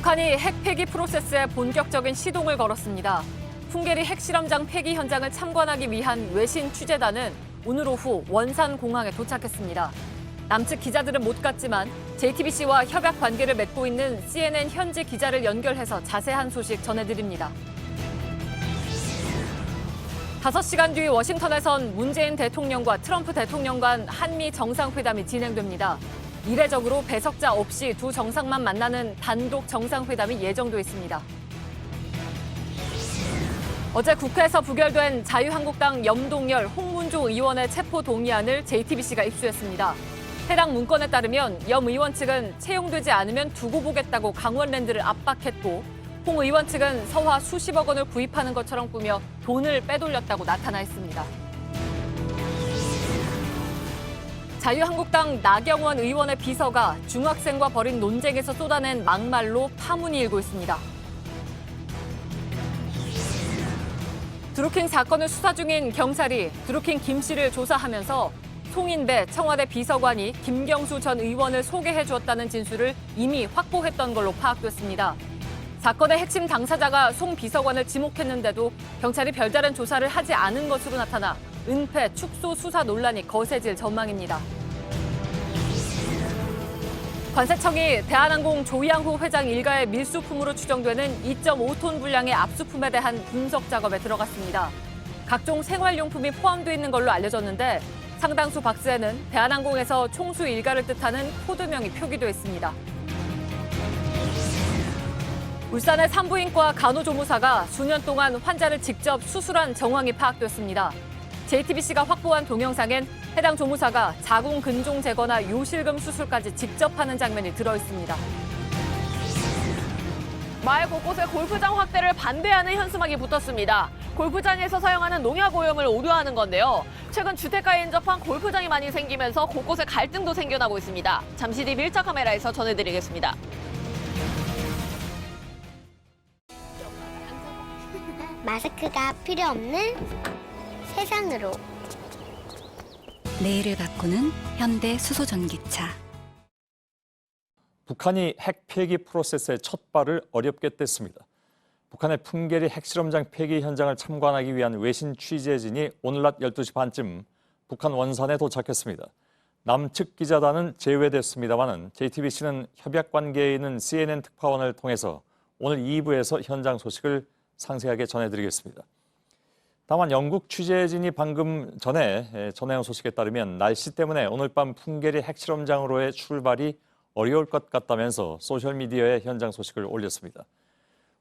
북한이 핵 폐기 프로세스에 본격적인 시동을 걸었습니다. 풍계리 핵실험장 폐기 현장을 참관하기 위한 외신 취재단은 오늘 오후 원산 공항에 도착했습니다. 남측 기자들은 못 갔지만 JTBC와 협약 관계를 맺고 있는 CNN 현지 기자를 연결해서 자세한 소식 전해드립니다. 5시간 뒤 워싱턴에선 문재인 대통령과 트럼프 대통령 간 한미 정상회담이 진행됩니다. 이례적으로 배석자 없이 두 정상만 만나는 단독 정상회담이 예정돼 있습니다. 어제 국회에서 부결된 자유한국당 염동열, 홍문조 의원의 체포 동의안을 JTBC가 입수했습니다. 해당 문건에 따르면 염 의원 측은 채용되지 않으면 두고 보겠다고 강원랜드를 압박했고, 홍 의원 측은 서화 수십억 원을 구입하는 것처럼 꾸며 돈을 빼돌렸다고 나타나 있습니다. 자유한국당 나경원 의원의 비서가 중학생과 벌인 논쟁에서 쏟아낸 막말로 파문이 일고 있습니다. 드루킹 사건을 수사 중인 경찰이 드루킹 김 씨를 조사하면서 송인배 청와대 비서관이 김경수 전 의원을 소개해 주었다는 진술을 이미 확보했던 걸로 파악됐습니다. 사건의 핵심 당사자가 송 비서관을 지목했는데도 경찰이 별다른 조사를 하지 않은 것으로 나타나 은폐, 축소 수사 논란이 거세질 전망입니다. 관세청이 대한항공 조양호 회장 일가의 밀수품으로 추정되는 2.5톤 분량의 압수품에 대한 분석 작업에 들어갔습니다. 각종 생활용품이 포함되어 있는 걸로 알려졌는데 상당수 박스에는 대한항공에서 총수 일가를 뜻하는 코드명이 표기되어 있습니다. 울산의 산부인과 간호조무사가 수년 동안 환자를 직접 수술한 정황이 파악됐습니다. JTBC가 확보한 동영상엔 해당 조무사가 자궁 근종 제거나 요실금 수술까지 직접 하는 장면이 들어있습니다. 마을 곳곳에 골프장 확대를 반대하는 현수막이 붙었습니다. 골프장에서 사용하는 농약 오염을 우려하는 건데요. 최근 주택가에 인접한 골프장이 많이 생기면서 곳곳에 갈등도 생겨나고 있습니다. 잠시 뒤 밀착 카메라에서 전해드리겠습니다. 마스크가 필요 없는 세상으로. 내일을 바꾸는 현대 수소전기차. 북한이 핵 폐기 프로세스의 첫 발을 어렵게 뗐습니다. 북한의 풍계리 핵실험장 폐기 현장을 참관하기 위한 외신 취재진이 오늘 낮 12시 반쯤 북한 원산에 도착했습니다. 남측 기자단은 제외됐습니다만 JTBC는 협약 관계에 있는 CNN 특파원을 통해서 오늘 2부에서 현장 소식을 상세하게 전해드리겠습니다. 다만 영국 취재진이 방금 전에 전해온 소식에 따르면 날씨 때문에 오늘 밤 풍계리 핵실험장으로의 출발이 어려울 것 같다면서 소셜미디어에 현장 소식을 올렸습니다.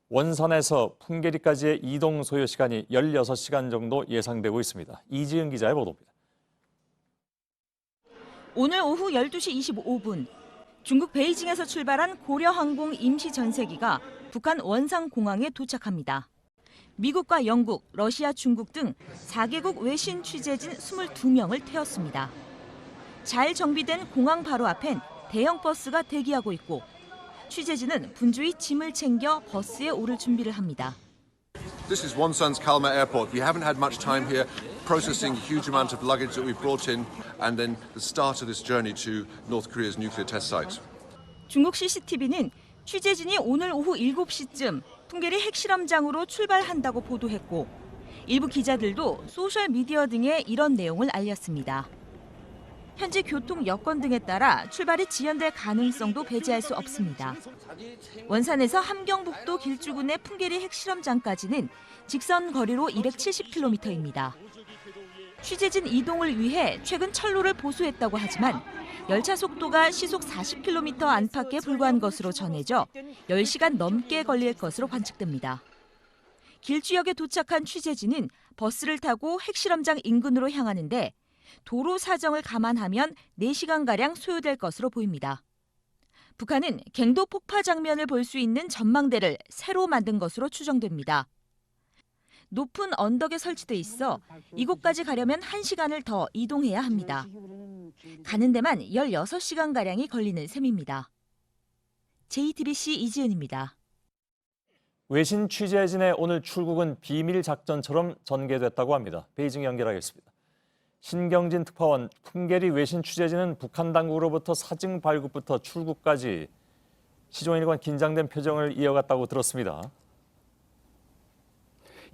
원산에서 풍계리까지의 이동 소요 시간이 16시간 정도 예상되고 있습니다. 이지은 기자의 보도입니다. 오늘 오후 12시 25분 중국 베이징에서 출발한 고려항공 임시전세기가 북한 원산공항에 도착합니다. 미국과 영국, 러시아, 중국 등 4개국 외신 취재진 22명을 태웠습니다. 잘 정비된 공항 바로 앞엔 대형 버스가 대기하고 있고 취재진은 분주히 짐을 챙겨 버스에 오를 준비를 합니다. This is Wonsan's Kalma Airport. We haven't had much time here processing a huge amount of luggage that we brought in and then the start of this journey to North Korea's nuclear test site. 중국 CCTV는 취재진이 오늘 오후 7시쯤 풍계리 핵실험장으로 출발한다고 보도했고 일부 기자들도 소셜미디어 등에 이런 내용을 알렸습니다. 현지 교통 여건 등에 따라 출발이 지연될 가능성도 배제할 수 없습니다. 원산에서 함경북도 길주군의 풍계리 핵실험장까지는 직선 거리로 270km입니다. 취재진 이동을 위해 최근 철로를 보수했다고 하지만 열차 속도가 시속 40km 안팎에 불과한 것으로 전해져 10시간 넘게 걸릴 것으로 관측됩니다. 길주역에 도착한 취재진은 버스를 타고 핵실험장 인근으로 향하는데 도로 사정을 감안하면 4시간가량 소요될 것으로 보입니다. 북한은 갱도 폭파 장면을 볼 수 있는 전망대를 새로 만든 것으로 추정됩니다. 높은 언덕에 설치돼 있어 이곳까지 가려면 1시간을 더 이동해야 합니다. 가는 데만 16시간가량이 걸리는 셈입니다. JTBC 이지은입니다. 외신 취재진의 오늘 출국은 비밀 작전처럼 전개됐다고 합니다. 베이징 연결하겠습니다. 신경진 특파원, 풍계리 외신 취재진은 북한 당국으로부터 사증 발급부터 출국까지 시종일관 긴장된 표정을 이어갔다고 들었습니다.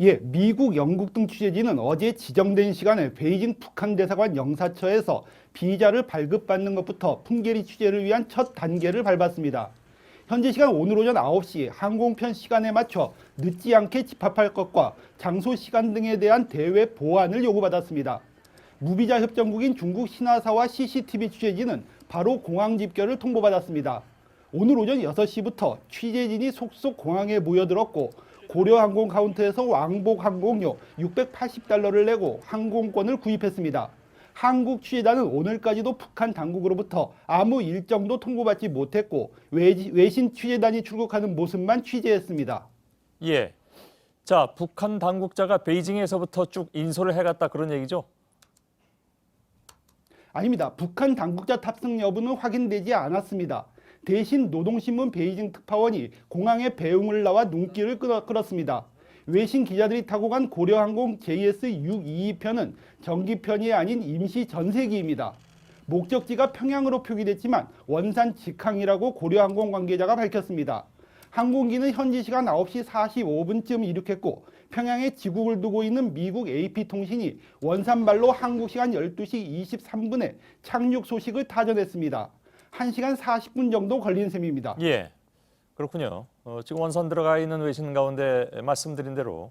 예, 미국, 영국 등 취재진은 어제 지정된 시간에 베이징 북한 대사관 영사처에서 비자를 발급받는 것부터 풍계리 취재를 위한 첫 단계를 밟았습니다. 현지 시간 오늘 오전 9시 항공편 시간에 맞춰 늦지 않게 집합할 것과 장소 시간 등에 대한 대외 보완을 요구받았습니다. 무비자 협정국인 중국 신화사와 CCTV 취재진은 바로 공항 집결을 통보받았습니다. 오늘 오전 6시부터 취재진이 속속 공항에 모여들었고 고려항공 카운터에서 왕복 항공료 680달러를 내고 항공권을 구입했습니다. 한국 취재단은 오늘까지도 북한 당국으로부터 아무 일정도 통보받지 못했고 외신 취재단이 출국하는 모습만 취재했습니다. 예. 자, 북한 당국자가 베이징에서부터 쭉 인솔을 해갔다 그런 얘기죠? 아닙니다. 북한 당국자 탑승 여부는 확인되지 않았습니다. 대신 노동신문 베이징 특파원이 공항에 배웅을 나와 눈길을 끌었습니다. 외신 기자들이 타고 간 고려항공 JS622편은 정기편이 아닌 임시 전세기입니다. 목적지가 평양으로 표기됐지만 원산 직항이라고 고려항공 관계자가 밝혔습니다. 항공기는 현지 시간 9시 45분쯤 이륙했고 평양에 지국을 두고 있는 미국 AP통신이 원산발로 한국 시간 12시 23분에 착륙 소식을 타전했습니다. 1시간 40분 정도 걸린 셈입니다. 예, 그렇군요. 지금 원산 들어가 있는 외신 가운데 말씀드린 대로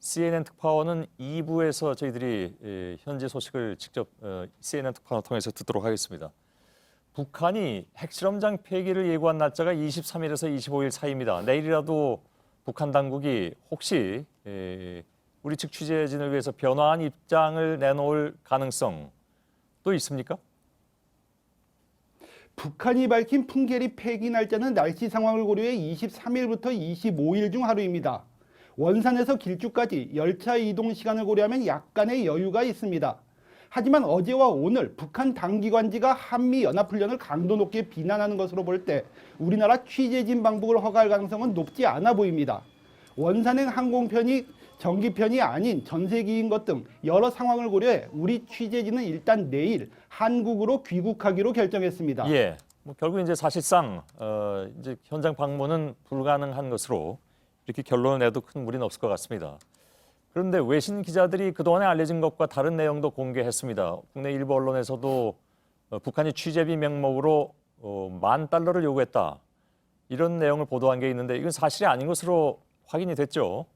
CNN 특파원은 2부에서 저희들이 현지 소식을 직접 CNN 특파원을 통해서 듣도록 하겠습니다. 북한이 핵실험장 폐기를 예고한 날짜가 23일에서 25일 사이입니다. 내일이라도 북한 당국이 혹시 우리 측 취재진을 위해서 변화한 입장을 내놓을 가능성도 있습니까? 북한이 밝힌 풍계리 폐기 날짜는 날씨 상황을 고려해 23일부터 25일 중 하루입니다. 원산에서 길주까지 열차 이동 시간을 고려하면 약간의 여유가 있습니다. 하지만 어제와 오늘 북한 당기관지가 한미연합훈련을 강도 높게 비난하는 것으로 볼 때 우리나라 취재진 방북을 허가할 가능성은 높지 않아 보입니다. 원산행 항공편이 정기편이 아닌 전세기인 것 등 여러 상황을 고려해 우리 취재진은 일단 내일 한국으로 귀국하기로 결정했습니다. 예, 결국 이제 사실상 이제 현장 방문은 불가능한 것으로 이렇게 결론을 내도 큰 무리는 없을 것 같습니다. 그런데 외신 기자들이 그동안에 알려진 것과 다른 내용도 공개했습니다. 국내 일부 언론에서도 북한이 취재비 명목으로 $10,000를 요구했다. 이런 내용을 보도한 게 있는데 이건 사실이 아닌 것으로 확인이 됐죠.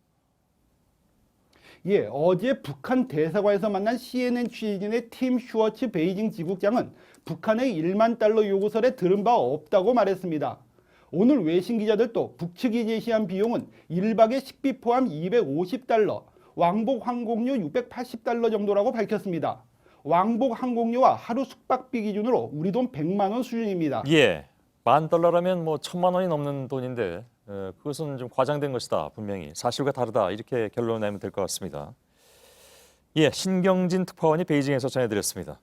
예, 어제 북한 대사관에서 만난 CNN 취재진의 팀 슈워츠 베이징 지국장은 북한의 $10,000,000 요구설에 들은 바 없다고 말했습니다. 오늘 외신 기자들도 북측이 제시한 비용은 1박의 식비 포함 $250, 왕복 항공료 $680 정도라고 밝혔습니다. 왕복 항공료와 하루 숙박비 기준으로 우리 돈 100만 원 수준입니다. 예, $10,000라면 뭐 1,000만 원이 넘는 돈인데 그것은 좀 과장된 것이다. 분명히 사실과 다르다. 이렇게 결론을 내면 될 것 같습니다. 예, 신경진 특파원이 베이징에서 전해드렸습니다.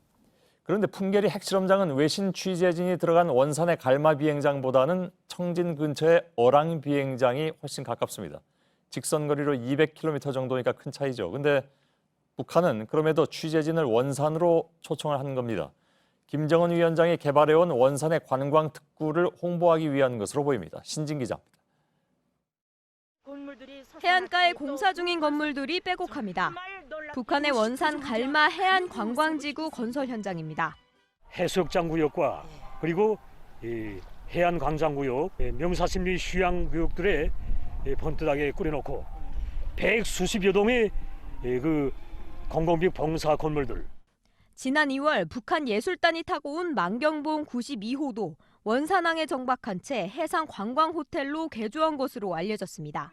그런데 풍계리 핵실험장은 외신 취재진이 들어간 원산의 갈마 비행장보다는 청진 근처의 어랑 비행장이 훨씬 가깝습니다. 직선 거리로 200km 정도니까 큰 차이죠. 근데 북한은 그럼에도 취재진을 원산으로 초청을 한 겁니다. 김정은 위원장이 개발해온 원산의 관광 특구를 홍보하기 위한 것으로 보입니다. 신진 기자입니다. 해안가에 공사 중인 건물들이 빼곡합니다. 북한의 원산 갈마 해안 관광지구 건설 현장입니다. 해수욕장 구역과 그리고 해안 광장 구역, 명사심리 휴양 구역들에 번듯하게 꾸려놓고 백수십여 동의 그 공공비 봉사 건물들. 지난 2월 북한 예술단이 타고 온 만경봉 92호도 원산항에 정박한 채 해상 관광 호텔로 개조한 것으로 알려졌습니다.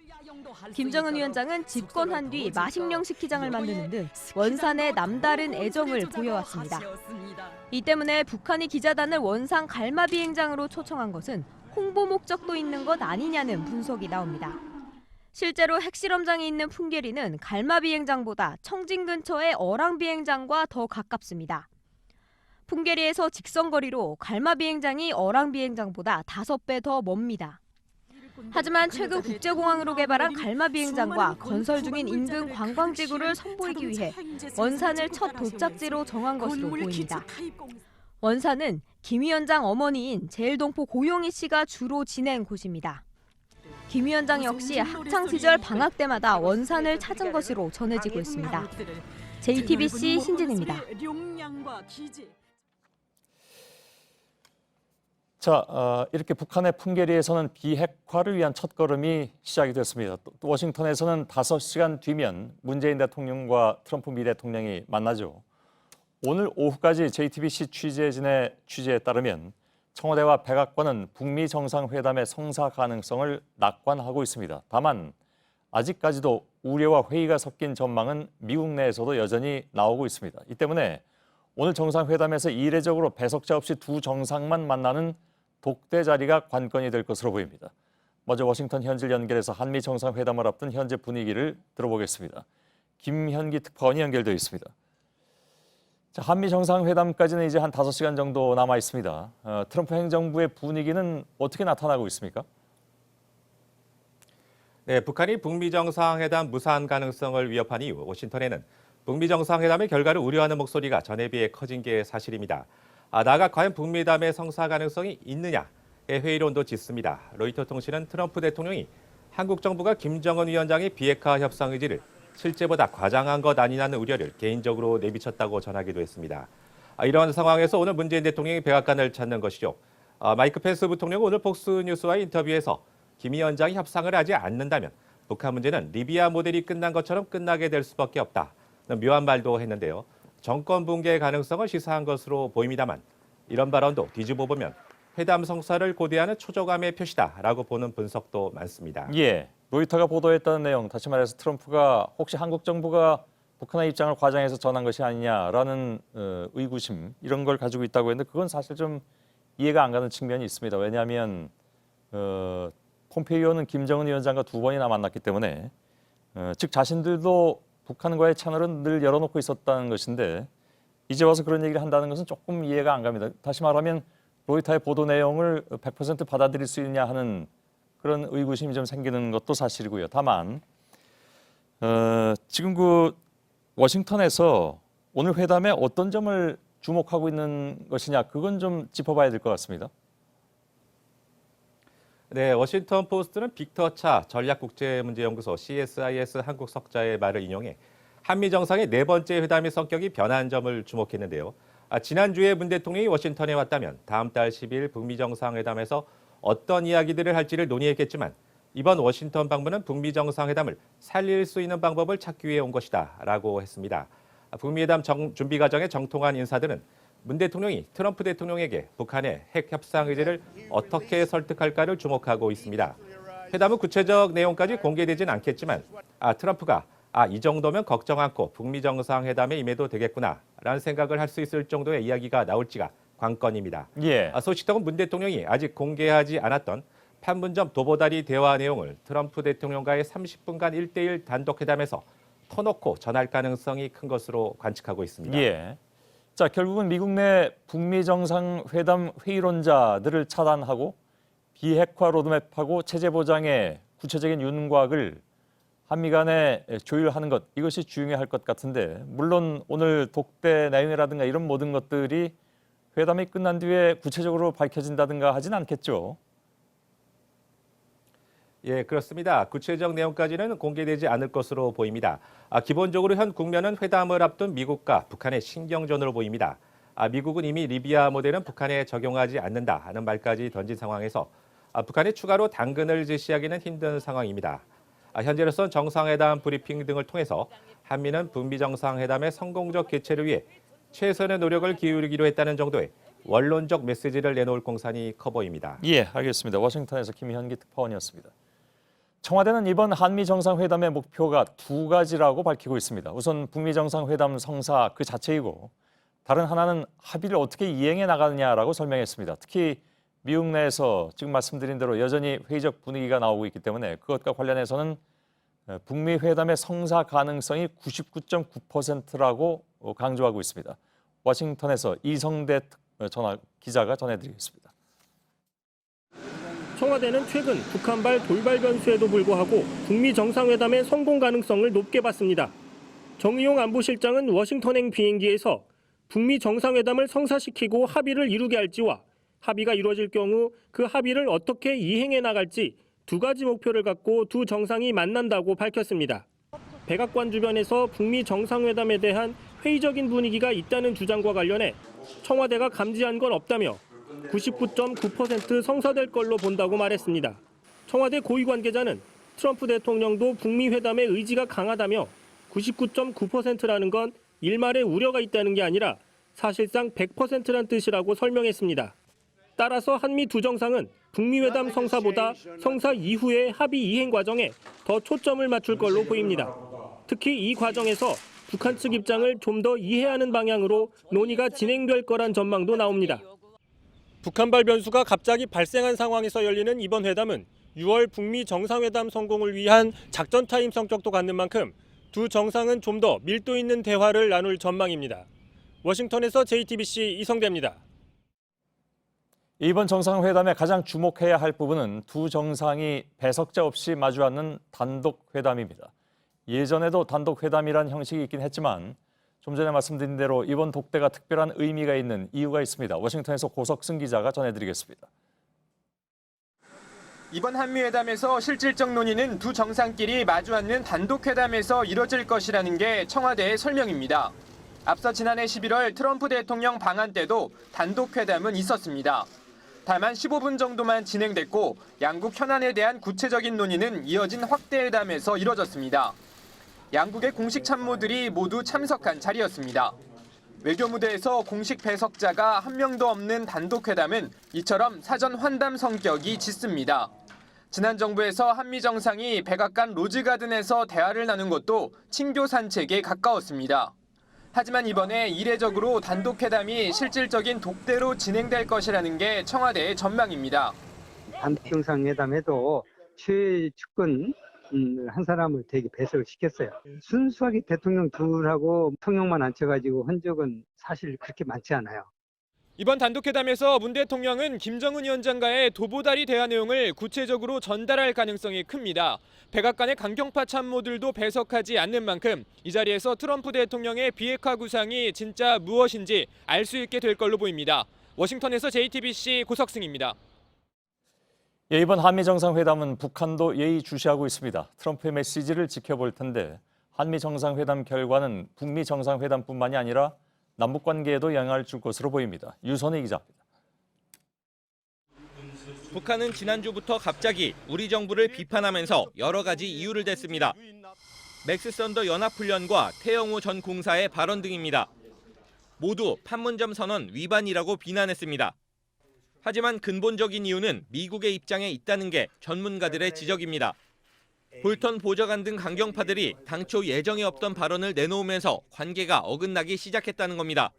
김정은 위원장은 집권한 뒤 마식령 스키장을 만드는 등 원산에 남다른 애정을 보여왔습니다. 이 때문에 북한이 기자단을 원산 갈마 비행장으로 초청한 것은 홍보 목적도 있는 것 아니냐는 분석이 나옵니다. 실제로 핵실험장이 있는 풍계리는 갈마 비행장보다 청진 근처의 어랑 비행장과 더 가깝습니다. 풍계리에서 직선거리로 갈마 비행장이 어랑 비행장보다 5배 더 멉니다. 하지만 최근 국제공항으로 개발한 갈마 비행장과 건설 중인 인근 관광지구를 선보이기 위해 원산을 첫 도착지로 정한 것으로 보입니다. 원산은 김 위원장 어머니인 제일동포 고용희 씨가 주로 지낸 곳입니다. 김 위원장 역시 학창 시절 방학 때마다 원산을 찾은 것으로 전해지고 있습니다. JTBC 신진입니다. 자, 이렇게 북한의 풍계리에서는 비핵화를 위한 첫걸음이 시작이 됐습니다. 또 워싱턴에서는 5시간 뒤면 문재인 대통령과 트럼프 미 대통령이 만나죠. 오늘 오후까지 JTBC 취재진의 취재에 따르면 청와대와 백악관은 북미 정상회담의 성사 가능성을 낙관하고 있습니다. 다만 아직까지도 우려와 회의가 섞인 전망은 미국 내에서도 여전히 나오고 있습니다. 이 때문에 오늘 정상회담에서 이례적으로 배석자 없이 두 정상만 만나는 독대 자리가 관건이 될 것으로 보입니다. 먼저 워싱턴 현지를 연결해서 한미 정상회담을 앞둔 현재 분위기를 들어보겠습니다. 김현기 특파원이 연결되어 있습니다. 자, 한미 정상회담까지는 이제 한 5시간 정도 남아 있습니다. 트럼프 행정부의 분위기는 어떻게 나타나고 있습니까? 네, 북한이 북미 정상회담 무산 가능성을 위협한 이후 워싱턴에는 북미 정상회담의 결과를 우려하는 목소리가 전에 비해 커진 게 사실입니다. 나아가 과연 북미담의 성사 가능성이 있느냐의 회의론도 짙습니다. 로이터 통신은 트럼프 대통령이 한국 정부가 김정은 위원장의 비핵화 협상 의지를 실제보다 과장한 것 아니냐는 우려를 개인적으로 내비쳤다고 전하기도 했습니다. 이런 상황에서 오늘 문재인 대통령이 백악관을 찾는 것이죠. 마이크 펜스 부통령은 오늘 폭스뉴스와의 인터뷰에서 김 위원장이 협상을 하지 않는다면 북한 문제는 리비아 모델이 끝난 것처럼 끝나게 될 수밖에 없다는 묘한 말도 했는데요. 정권 붕괴의 가능성을 시사한 것으로 보입니다만 이런 발언도 뒤집어 보면 회담 성사를 고대하는 초조감의 표시다라고 보는 분석도 많습니다. 예, 로이터가 보도했다는 내용, 다시 말해서 트럼프가 혹시 한국 정부가 북한의 입장을 과장해서 전한 것이 아니냐라는 의구심 이런 걸 가지고 있다고 했는데 그건 사실 좀 이해가 안 가는 측면이 있습니다. 왜냐하면 폼페이오는 김정은 위원장과 2번이나 만났기 때문에 즉 자신들도 북한과의 채널은 늘 열어놓고 있었다는 것인데 이제 와서 그런 얘기를 한다는 것은 조금 이해가 안 갑니다. 다시 말하면 로이터의 보도 내용을 100% 받아들일 수 있냐 하는 그런 의구심이 좀 생기는 것도 사실이고요. 다만 지금 그 워싱턴에서 오늘 회담에 어떤 점을 주목하고 있는 것이냐 그건 좀 짚어봐야 될 것 같습니다. 네, 워싱턴 포스트는 빅터 차 전략국제문제연구소 CSIS 한국 석자의 말을 인용해 한미 정상의 4번째 회담의 성격이 변한 점을 주목했는데요. 지난주에 문 대통령이 워싱턴에 왔다면 다음 달 10일 북미 정상회담에서 어떤 이야기들을 할지를 논의했겠지만 이번 워싱턴 방문은 북미 정상회담을 살릴 수 있는 방법을 찾기 위해 온 것이다라고 했습니다. 북미 회담 준비 과정에 정통한 인사들은 문 대통령이 트럼프 대통령에게 북한의 핵 협상 의지를 어떻게 설득할까를 주목하고 있습니다. 회담은 구체적 내용까지 공개되진 않겠지만 트럼프가 이 정도면 걱정 않고 북미 정상회담에 임해도 되겠구나라는 생각을 할 수 있을 정도의 이야기가 나올지가 관건입니다. 예. 소식통은 문 대통령이 아직 공개하지 않았던 판문점 도보다리 대화 내용을 트럼프 대통령과의 30분간 1대1 단독 회담에서 터놓고 전할 가능성이 큰 것으로 관측하고 있습니다. 예. 자, 결국은 미국 내 북미 정상회담 회의론자들을 차단하고 비핵화 로드맵하고 체제 보장의 구체적인 윤곽을 한미 간에 조율하는 것, 이것이 중요할 것 같은데 물론 오늘 독대 내용이라든가 이런 모든 것들이 회담이 끝난 뒤에 구체적으로 밝혀진다든가 하진 않겠죠. 예, 그렇습니다. 구체적 내용까지는 공개되지 않을 것으로 보입니다. 기본적으로 현 국면은 회담을 앞둔 미국과 북한의 신경전으로 보입니다. 미국은 이미 리비아 모델은 북한에 적용하지 않는다 하는 말까지 던진 상황에서 북한이 추가로 당근을 제시하기는 힘든 상황입니다. 현재로선 정상회담 브리핑 등을 통해서 한미는 북미 정상회담의 성공적 개최를 위해 최선의 노력을 기울이기로 했다는 정도의 원론적 메시지를 내놓을 공산이 커 보입니다. 예, 알겠습니다. 워싱턴에서 김현기 특파원이었습니다. 청와대는 이번 한미 정상회담의 목표가 2가지라고 밝히고 있습니다. 우선 북미 정상회담 성사 그 자체이고 다른 하나는 합의를 어떻게 이행해 나가느냐라고 설명했습니다. 특히 미국 내에서 지금 말씀드린 대로 여전히 회의적 분위기가 나오고 있기 때문에 그것과 관련해서는 북미 회담의 성사 가능성이 99.9%라고 강조하고 있습니다. 워싱턴에서 이성대 기자가 전해드리겠습니다. 청와대는 최근 북한발 돌발 변수에도 불구하고 북미 정상회담의 성공 가능성을 높게 봤습니다. 정의용 안보실장은 워싱턴행 비행기에서 북미 정상회담을 성사시키고 합의를 이루게 할지와 합의가 이루어질 경우 그 합의를 어떻게 이행해 나갈지 두 가지 목표를 갖고 두 정상이 만난다고 밝혔습니다. 백악관 주변에서 북미 정상회담에 대한 회의적인 분위기가 있다는 주장과 관련해 청와대가 감지한 건 없다며 99.9% 성사될 걸로 본다고 말했습니다. 청와대 고위 관계자는 트럼프 대통령도 북미 회담에 의지가 강하다며 99.9%라는 건 일말의 우려가 있다는 게 아니라 사실상 100%란 뜻이라고 설명했습니다. 따라서 한미 두 정상은 북미 회담 성사보다 성사 이후의 합의 이행 과정에 더 초점을 맞출 걸로 보입니다. 특히 이 과정에서 북한 측 입장을 좀 더 이해하는 방향으로 논의가 진행될 거란 전망도 나옵니다. 북한발 변수가 갑자기 발생한 상황에서 열리는 이번 회담은 6월 북미 정상회담 성공을 위한 작전 타임 성격도 갖는 만큼 두 정상은 좀 더 밀도 있는 대화를 나눌 전망입니다. 워싱턴에서 JTBC 이성대입니다. 이번 정상회담에 가장 주목해야 할 부분은 두 정상이 배석자 없이 마주 앉는 단독 회담입니다. 예전에도 단독 회담이란 형식이 있긴 했지만 좀 전에 말씀드린 대로 이번 독대가 특별한 의미가 있는 이유가 있습니다. 워싱턴에서 고석승 기자가 전해드리겠습니다. 이번 한미회담에서 실질적 논의는 두 정상끼리 마주 앉는 단독 회담에서 이뤄질 것이라는 게 청와대의 설명입니다. 앞서 지난해 11월 트럼프 대통령 방한 때도 단독 회담은 있었습니다. 다만 15분 정도만 진행됐고 양국 현안에 대한 구체적인 논의는 이어진 확대회담에서 이뤄졌습니다. 양국의 공식 참모들이 모두 참석한 자리였습니다. 외교무대에서 공식 배석자가 한 명도 없는 단독 회담은 이처럼 사전 환담 성격이 짙습니다. 지난 정부에서 한미 정상이 백악관 로즈가든에서 대화를 나눈 것도 친교 산책에 가까웠습니다. 하지만 이번에 이례적으로 단독 회담이 실질적인 독대로 진행될 것이라는 게 청와대의 전망입니다. 단독 정상회담에도 최측근 한 사람을 되게 배석을 시켰어요. 순수하게 대통령 둘하고 통역만 앉혀가지고 한 적은 사실 그렇게 많지 않아요. 이번 단독회담에서 문 대통령은 김정은 위원장과의 도보다리 대화 내용을 구체적으로 전달할 가능성이 큽니다. 백악관의 강경파 참모들도 배석하지 않는 만큼 이 자리에서 트럼프 대통령의 비핵화 구상이 진짜 무엇인지 알 수 있게 될 걸로 보입니다. 워싱턴에서 JTBC 고석승입니다. 이번 한미 정상회담은 북한도 예의주시하고 있습니다. 트럼프의 메시지를 지켜볼 텐데 한미 정상회담 결과는 북미 정상회담뿐만이 아니라 남북관계에도 영향을 줄 것으로 보입니다. 유선희 기자입니다. 북한은 지난주부터 갑자기 우리 정부를 비판하면서 여러 가지 이유를 댔습니다. 맥스 썬더 연합훈련과 태영호 전 공사의 발언 등입니다. 모두 판문점 선언 위반이라고 비난했습니다. 하지만 근본적인 이유는 미국의 입장에 있다는 게 전문가들의 지적입니다. 볼턴 보좌관 등 강경파들이 당초 예정에 없던 발언을 내놓으면서 관계가 어긋나기 시작했다는 겁니다.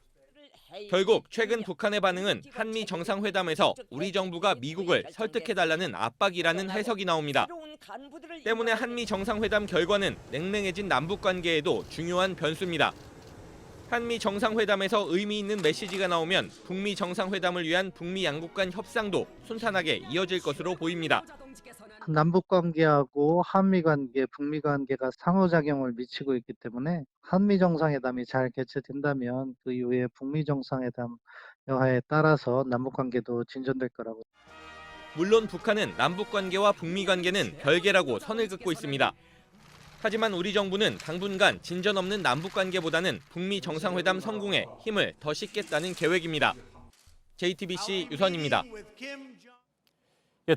결국 최근 북한의 반응은 한미 정상회담에서 우리 정부가 미국을 설득해달라는 압박이라는 해석이 나옵니다. 때문에 한미 정상회담 결과는 냉랭해진 남북관계에도 중요한 변수입니다. 한미 정상회담에서 의미 있는 메시지가 나오면 북미 정상회담을 위한 북미 양국 간 협상도 순탄하게 이어질 것으로 보입니다. 남북관계하고 한미관계, 북미관계가 상호작용을 미치고 있기 때문에 한미 정상회담이 잘 개최된다면 그 이후에 북미 정상회담 여하에 따라서 남북관계도 진전될 거라고. 물론 북한은 남북관계와 북미관계는 별개라고 선을 긋고 있습니다. 하지만 우리 정부는 당분간 진전 없는 남북관계보다는 북미 정상회담 성공에 힘을 더 싣겠다는 계획입니다. JTBC 유선입니다.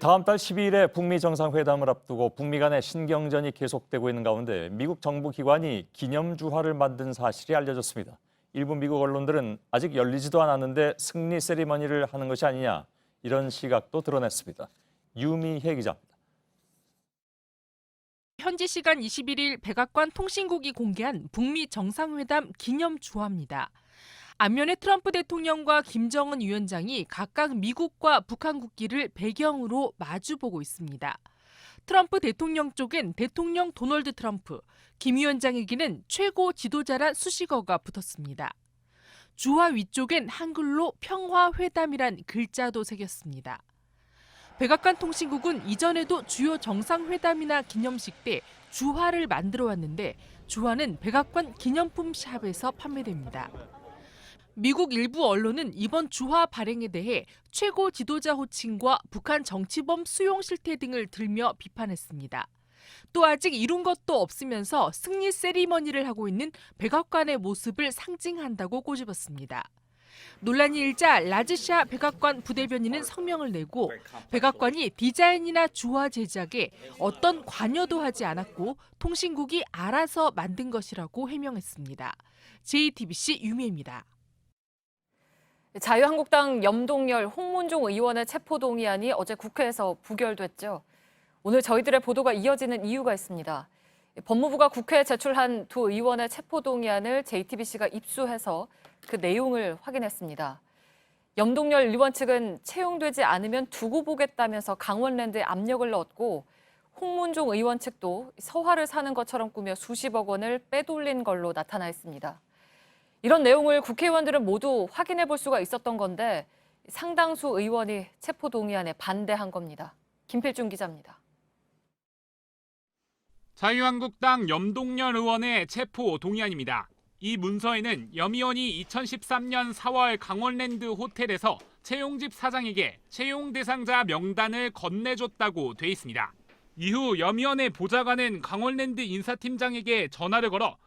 다음 달 12일에 북미 정상회담을 앞두고 북미 간의 신경전이 계속되고 있는 가운데 미국 정부 기관이 기념주화를 만든 사실이 알려졌습니다. 일부 미국 언론들은 아직 열리지도 않았는데 승리 세리머니를 하는 것이 아니냐 이런 시각도 드러냈습니다. 유미혜 기자입니다. 현지 시간 21일 백악관 통신국이 공개한 북미 정상회담 기념주화입니다. 앞면에 트럼프 대통령과 김정은 위원장이 각각 미국과 북한 국기를 배경으로 마주보고 있습니다. 트럼프 대통령 쪽엔 대통령 도널드 트럼프, 김 위원장에게는 최고 지도자란 수식어가 붙었습니다. 주화 위쪽엔 한글로 평화회담이란 글자도 새겼습니다. 백악관 통신국은 이전에도 주요 정상회담이나 기념식 때 주화를 만들어 왔는데 주화는 백악관 기념품 샵에서 판매됩니다. 미국 일부 언론은 이번 주화 발행에 대해 최고 지도자 호칭과 북한 정치범 수용 실태 등을 들며 비판했습니다. 또 아직 이룬 것도 없으면서 승리 세리머니를 하고 있는 백악관의 모습을 상징한다고 꼬집었습니다. 논란이 일자 라즈샤 백악관 부대변인은 성명을 내고 백악관이 디자인이나 주화 제작에 어떤 관여도 하지 않았고 통신국이 알아서 만든 것이라고 해명했습니다. JTBC 유미입니다. 자유한국당 염동열 홍문종 의원의 체포동의안이 어제 국회에서 부결됐죠. 오늘 저희들의 보도가 이어지는 이유가 있습니다. 법무부가 국회에 제출한 두 의원의 체포동의안을 JTBC가 입수해서 그 내용을 확인했습니다. 염동열 의원 측은 채용되지 않으면 두고 보겠다면서 강원랜드에 압력을 넣었고 홍문종 의원 측도 서화를 사는 것처럼 꾸며 수십억 원을 빼돌린 걸로 나타나 있습니다. 이런 내용을 국회의원들은 모두 확인해 볼 수가 있었던 건데 상당수 의원이 체포동의안에 반대한 겁니다. 김필중 기자입니다. 자유한국당 염동열 의원의 체포 동의안입니다. 이 문서에는 염 의원이 2013년 4월 강원랜드 호텔에서 채용집 사장에게 채용 대상자 명단을 건네줬다고 돼 있습니다. 이후 염 의원의 보좌관은 강원랜드 인사팀장에게 전화를 걸어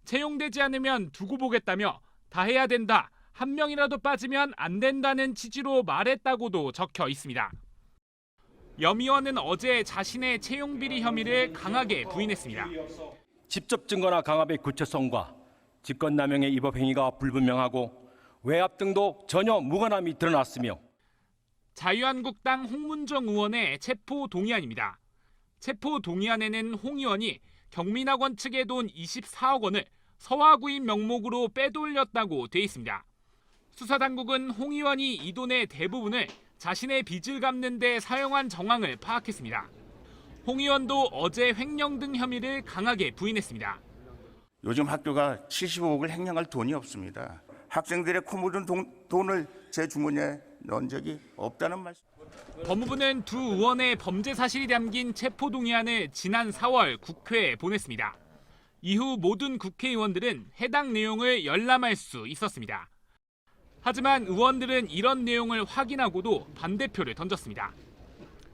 채용되지 않으면 두고 보겠다며 다 해야 된다, 한 명이라도 빠지면 안 된다는 취지로 말했다고도 적혀 있습니다. 염 의원은 어제 자신의 채용 비리 혐의를 강하게 부인했습니다. 직접 증거나 강압의 구체성과 직권남용의 위법 행위가 불분명하고 외압 등도 전혀 무관함이 드러났으며 자유한국당 홍문종 의원의 체포 동의안입니다. 체포 동의안에는 홍 의원이 경민학원 측의 돈 24억 원을 서화구인 명목으로 빼돌렸다고 돼 있습니다. 수사당국은 홍 의원이 이 돈의 대부분을 자신의 빚을 갚는 데 사용한 정황을 파악했습니다. 홍 의원도 어제 횡령 등 혐의를 강하게 부인했습니다. 요즘 학교가 75억을 횡령할 돈이 없습니다. 학생들의 코 묻은 돈을 제 주머니에 넣은 적이 없다는 말씀. 법무부는 두 의원의 범죄 사실이 담긴 체포 동의안을 지난 4월 국회에 보냈습니다. 이후 모든 국회의원들은 해당 내용을 열람할 수 있었습니다. 하지만 의원들은 이런 내용을 확인하고도 반대표를 던졌습니다.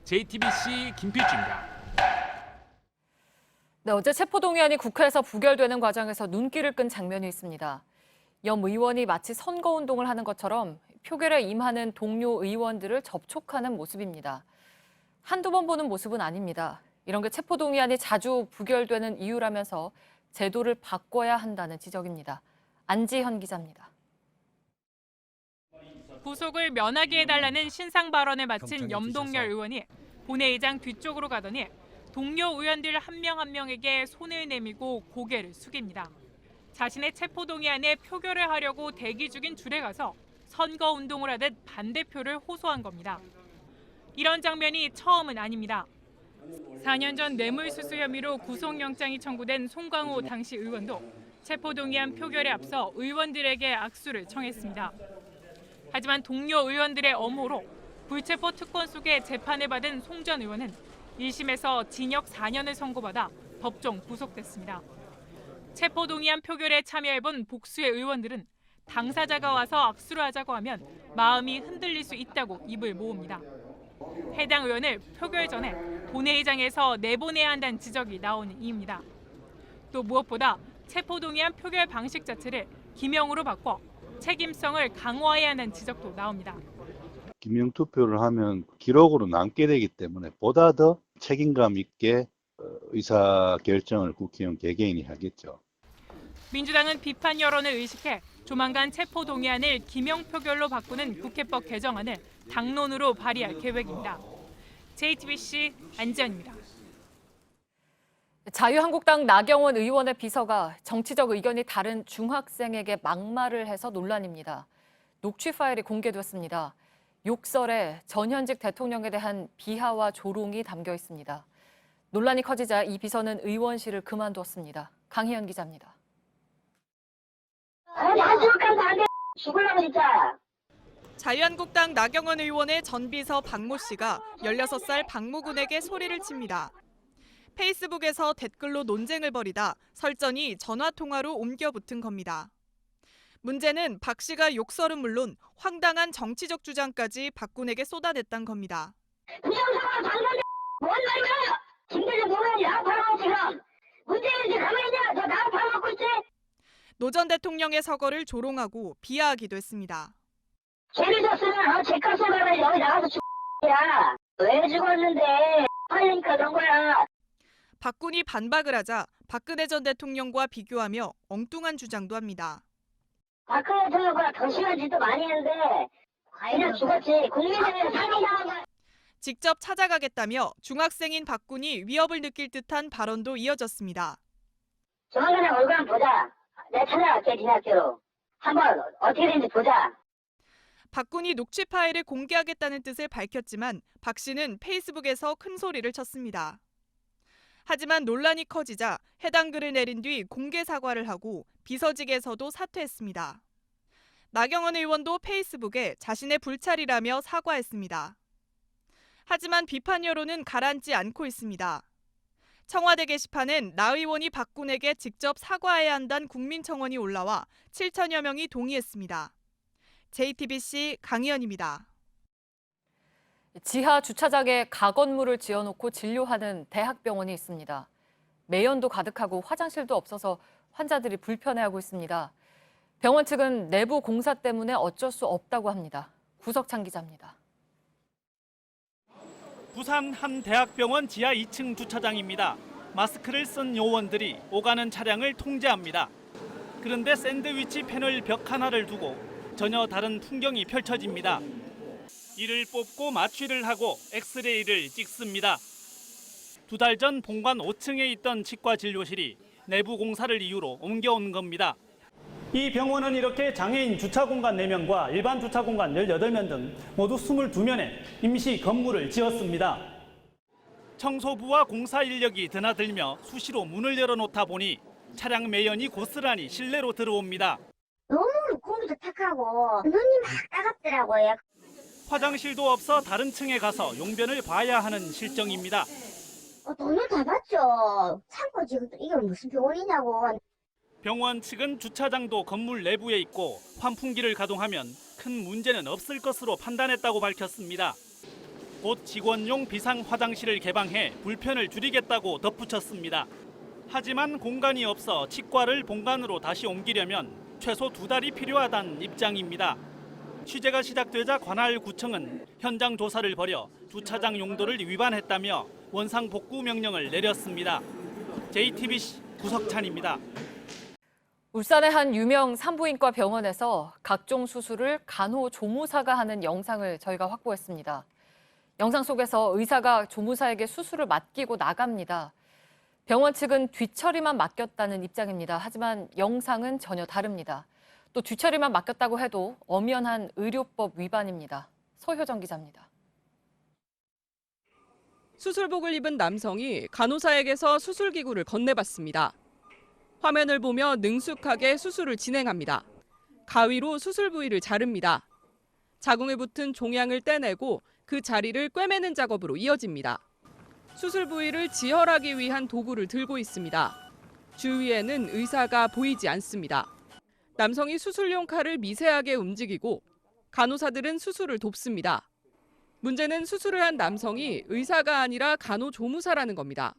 JTBC 김필주입니다. 네, 어제 체포동의안이 국회에서 부결되는 과정에서 눈길을 끈 장면이 있습니다. 염 의원이 마치 선거운동을 하는 것처럼 표결에 임하는 동료 의원들을 접촉하는 모습입니다. 한두 번 보는 모습은 아닙니다. 이런 게 체포동의안이 자주 부결되는 이유라면서 제도를 바꿔야 한다는 지적입니다. 안지현 기자입니다. 구속을 면하게 해달라는 신상 발언을 마친 염동열 의원이 본회의장 뒤쪽으로 가더니 동료 의원들 한 명 한 명에게 손을 내밀고 고개를 숙입니다. 자신의 체포동의안에 표결을 하려고 대기 중인 줄에 가서 선거운동을 하듯 반대표를 호소한 겁니다. 이런 장면이 처음은 아닙니다. 4년 전 뇌물수수 혐의로 구속영장이 청구된 송광호 당시 의원도 체포동의안 표결에 앞서 의원들에게 악수를 청했습니다. 하지만 동료 의원들의 엄호로 불체포 특권 속에 재판을 받은 송 전 의원은 1심에서 징역 4년을 선고받아 법정 구속됐습니다. 체포동의안 표결에 참여해본 복수의 의원들은 당사자가 와서 악수를 하자고 하면 마음이 흔들릴 수 있다고 입을 모읍니다. 해당 의원을 표결 전에 본회의장에서 내보내야 한다는 지적이 나오는 이유입니다. 또 무엇보다 체포동의안 표결 방식 자체를 기명으로 바꿔 책임성을 강화해야 한다는 지적도 나옵니다. 기명 투표를 하면 기록으로 남게 되기 때문에 보다 더 책임감 있게 의사 결정을 국회의원 개개인이 하겠죠. 민주당은 비판 여론을 의식해 조만간 체포동의안을 기명 표결로 바꾸는 국회법 개정안을 당론으로 발의할 계획입니다. JTBC 안지현입니다. 자유한국당 나경원 의원의 비서가 정치적 의견이 다른 중학생에게 막말을 해서 논란입니다. 녹취 파일이 공개됐습니다. 욕설에 전현직 대통령에 대한 비하와 조롱이 담겨 있습니다. 논란이 커지자 이 비서는 의원실을 그만뒀습니다. 강희연 기자입니다. 자유한국당 나경원 의원의 전 비서 박모 씨가 16살 박모 군에게 소리를 칩니다. 페이스북에서 댓글로 논쟁을 벌이다 설전이 전화통화로 옮겨 붙은 겁니다. 문제는 박 씨가 욕설은 물론 황당한 정치적 주장까지 박군에게 쏟아냈단 겁니다. 부정선거 당선돼 뭔 말이야? 김대중 노무현이 나 팔아먹고 지금 문재인이 가만히 있냐? 저 나 팔아먹고 있지? 노 전 대통령의 서거를 조롱하고 비하하기도 했습니다. 재밌었으면 제값을 받아 여기 나가서 죽야. 왜 죽었는데? 팔리니까 그런 거야. 박군이 반박을 하자 박근혜 전 대통령과 비교하며 엉뚱한 주장도 합니다. 박근혜 대통령보다 더 심한 짓도 많이 했는데 그냥 죽었지. 국민들은 사기당한 거야. 직접 찾아가겠다며 중학생인 박군이 위협을 느낄 듯한 발언도 이어졌습니다. 조만간에 얼굴 한번 보자. 내가 찾아갈게 진학교로. 한번 어떻게 되는지 보자. 박군이 녹취 파일을 공개하겠다는 뜻을 밝혔지만 박 씨는 페이스북에서 큰 소리를 쳤습니다. 하지만 논란이 커지자 해당 글을 내린 뒤 공개 사과를 하고 비서직에서도 사퇴했습니다. 나경원 의원도 페이스북에 자신의 불찰이라며 사과했습니다. 하지만 비판 여론은 가라앉지 않고 있습니다. 청와대 게시판엔 나 의원이 박군에게 직접 사과해야 한다는 국민청원이 올라와 7천여 명이 동의했습니다. JTBC 강희연입니다. 지하 주차장에 가건물을 지어놓고 진료하는 대학병원이 있습니다. 매연도 가득하고 화장실도 없어서 환자들이 불편해하고 있습니다. 병원 측은 내부 공사 때문에 어쩔 수 없다고 합니다. 구석찬 기자입니다. 부산 한 대학병원 지하 2층 주차장입니다. 마스크를 쓴 요원들이 오가는 차량을 통제합니다. 그런데 샌드위치 패널 벽 하나를 두고 전혀 다른 풍경이 펼쳐집니다. 이를 뽑고 마취를 하고 엑스레이를 찍습니다. 2달 전 본관 5층에 있던 치과 진료실이 내부 공사를 이유로 옮겨온 겁니다. 이 병원은 이렇게 장애인 주차 공간 4면과 일반 주차 공간 18면 등 모두 22면의 임시 건물을 지었습니다. 청소부와 공사 인력이 드나들며 수시로 문을 열어놓다 보니 차량 매연이 고스란히 실내로 들어옵니다. 너무 공기도 탁하고 눈이 막 따갑더라고요. 화장실도 없어 다른 층에 가서 용변을 봐야 하는 실정입니다. 돈을 다 받죠. 참고 지금 이게 무슨 병원이냐고. 병원 측은 주차장도 건물 내부에 있고 환풍기를 가동하면 큰 문제는 없을 것으로 판단했다고 밝혔습니다. 곧 직원용 비상 화장실을 개방해 불편을 줄이겠다고 덧붙였습니다. 하지만 공간이 없어 치과를 본관으로 다시 옮기려면 최소 2달이 필요하다는 입장입니다. 취재가 시작되자 관할구청은 현장 조사를 벌여 주차장 용도를 위반했다며 원상 복구 명령을 내렸습니다. JTBC 구석찬입니다. 울산의 한 유명 산부인과 병원에서 각종 수술을 간호조무사가 하는 영상을 저희가 확보했습니다. 영상 속에서 의사가 조무사에게 수술을 맡기고 나갑니다. 병원 측은 뒤처리만 맡겼다는 입장입니다. 하지만 영상은 전혀 다릅니다. 또 뒤처리만 맡겼다고 해도 엄연한 의료법 위반입니다. 서효정 기자입니다. 수술복을 입은 남성이 간호사에게서 수술기구를 건네받습니다. 화면을 보며 능숙하게 수술을 진행합니다. 가위로 수술 부위를 자릅니다. 자궁에 붙은 종양을 떼내고 그 자리를 꿰매는 작업으로 이어집니다. 수술 부위를 지혈하기 위한 도구를 들고 있습니다. 주위에는 의사가 보이지 않습니다. 남성이 수술용 칼을 미세하게 움직이고 간호사들은 수술을 돕습니다. 문제는 수술을 한 남성이 의사가 아니라 간호조무사라는 겁니다.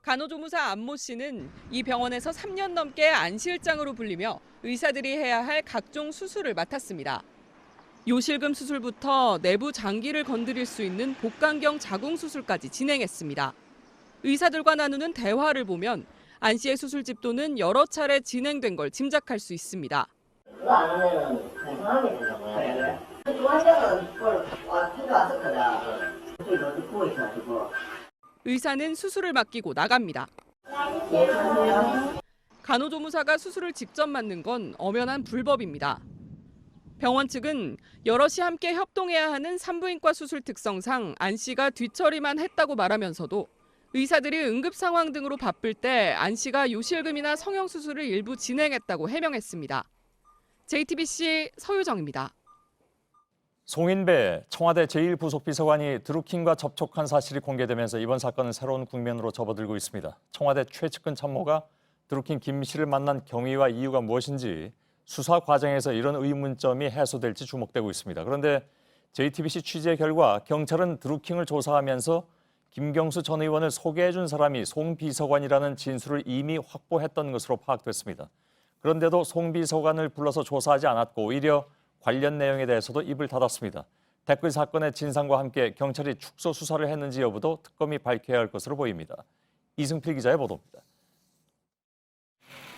간호조무사 안모 씨는 이 병원에서 3년 넘게 안실장으로 불리며 의사들이 해야 할 각종 수술을 맡았습니다. 요실금 수술부터 내부 장기를 건드릴 수 있는 복강경 자궁 수술까지 진행했습니다. 의사들과 나누는 대화를 보면 안 씨의 수술 집도는 여러 차례 진행된 걸 짐작할 수 있습니다. 그거 안 하면 건강하게 된다고요. 그 환자가 그걸 왔었거든. 그쪽이 더 듣고 있어가지고. 의사는 수술을 맡기고 나갑니다. 간호조무사가 수술을 직접 맡는 건 엄연한 불법입니다. 병원 측은 여럿이 함께 협동해야 하는 산부인과 수술 특성상 안 씨가 뒤처리만 했다고 말하면서도 의사들이 응급 상황 등으로 바쁠 때 안 씨가 요실금이나 성형수술을 일부 진행했다고 해명했습니다. JTBC 서유정입니다. 송인배 청와대 제1부속비서관이 드루킹과 접촉한 사실이 공개되면서 이번 사건은 새로운 국면으로 접어들고 있습니다. 청와대 최측근 참모가 드루킹 김 씨를 만난 경위와 이유가 무엇인지 수사 과정에서 이런 의문점이 해소될지 주목되고 있습니다. 그런데 JTBC 취재 결과 경찰은 드루킹을 조사하면서 김경수 전 의원을 소개해준 사람이 송 비서관이라는 진술을 이미 확보했던 것으로 파악됐습니다. 그런데도 송 비서관을 불러서 조사하지 않았고 오히려 관련 내용에 대해서도 입을 닫았습니다. 댓글 사건의 진상과 함께 경찰이 축소 수사를 했는지 여부도 특검이 밝혀야 할 것으로 보입니다. 이승필 기자의 보도입니다.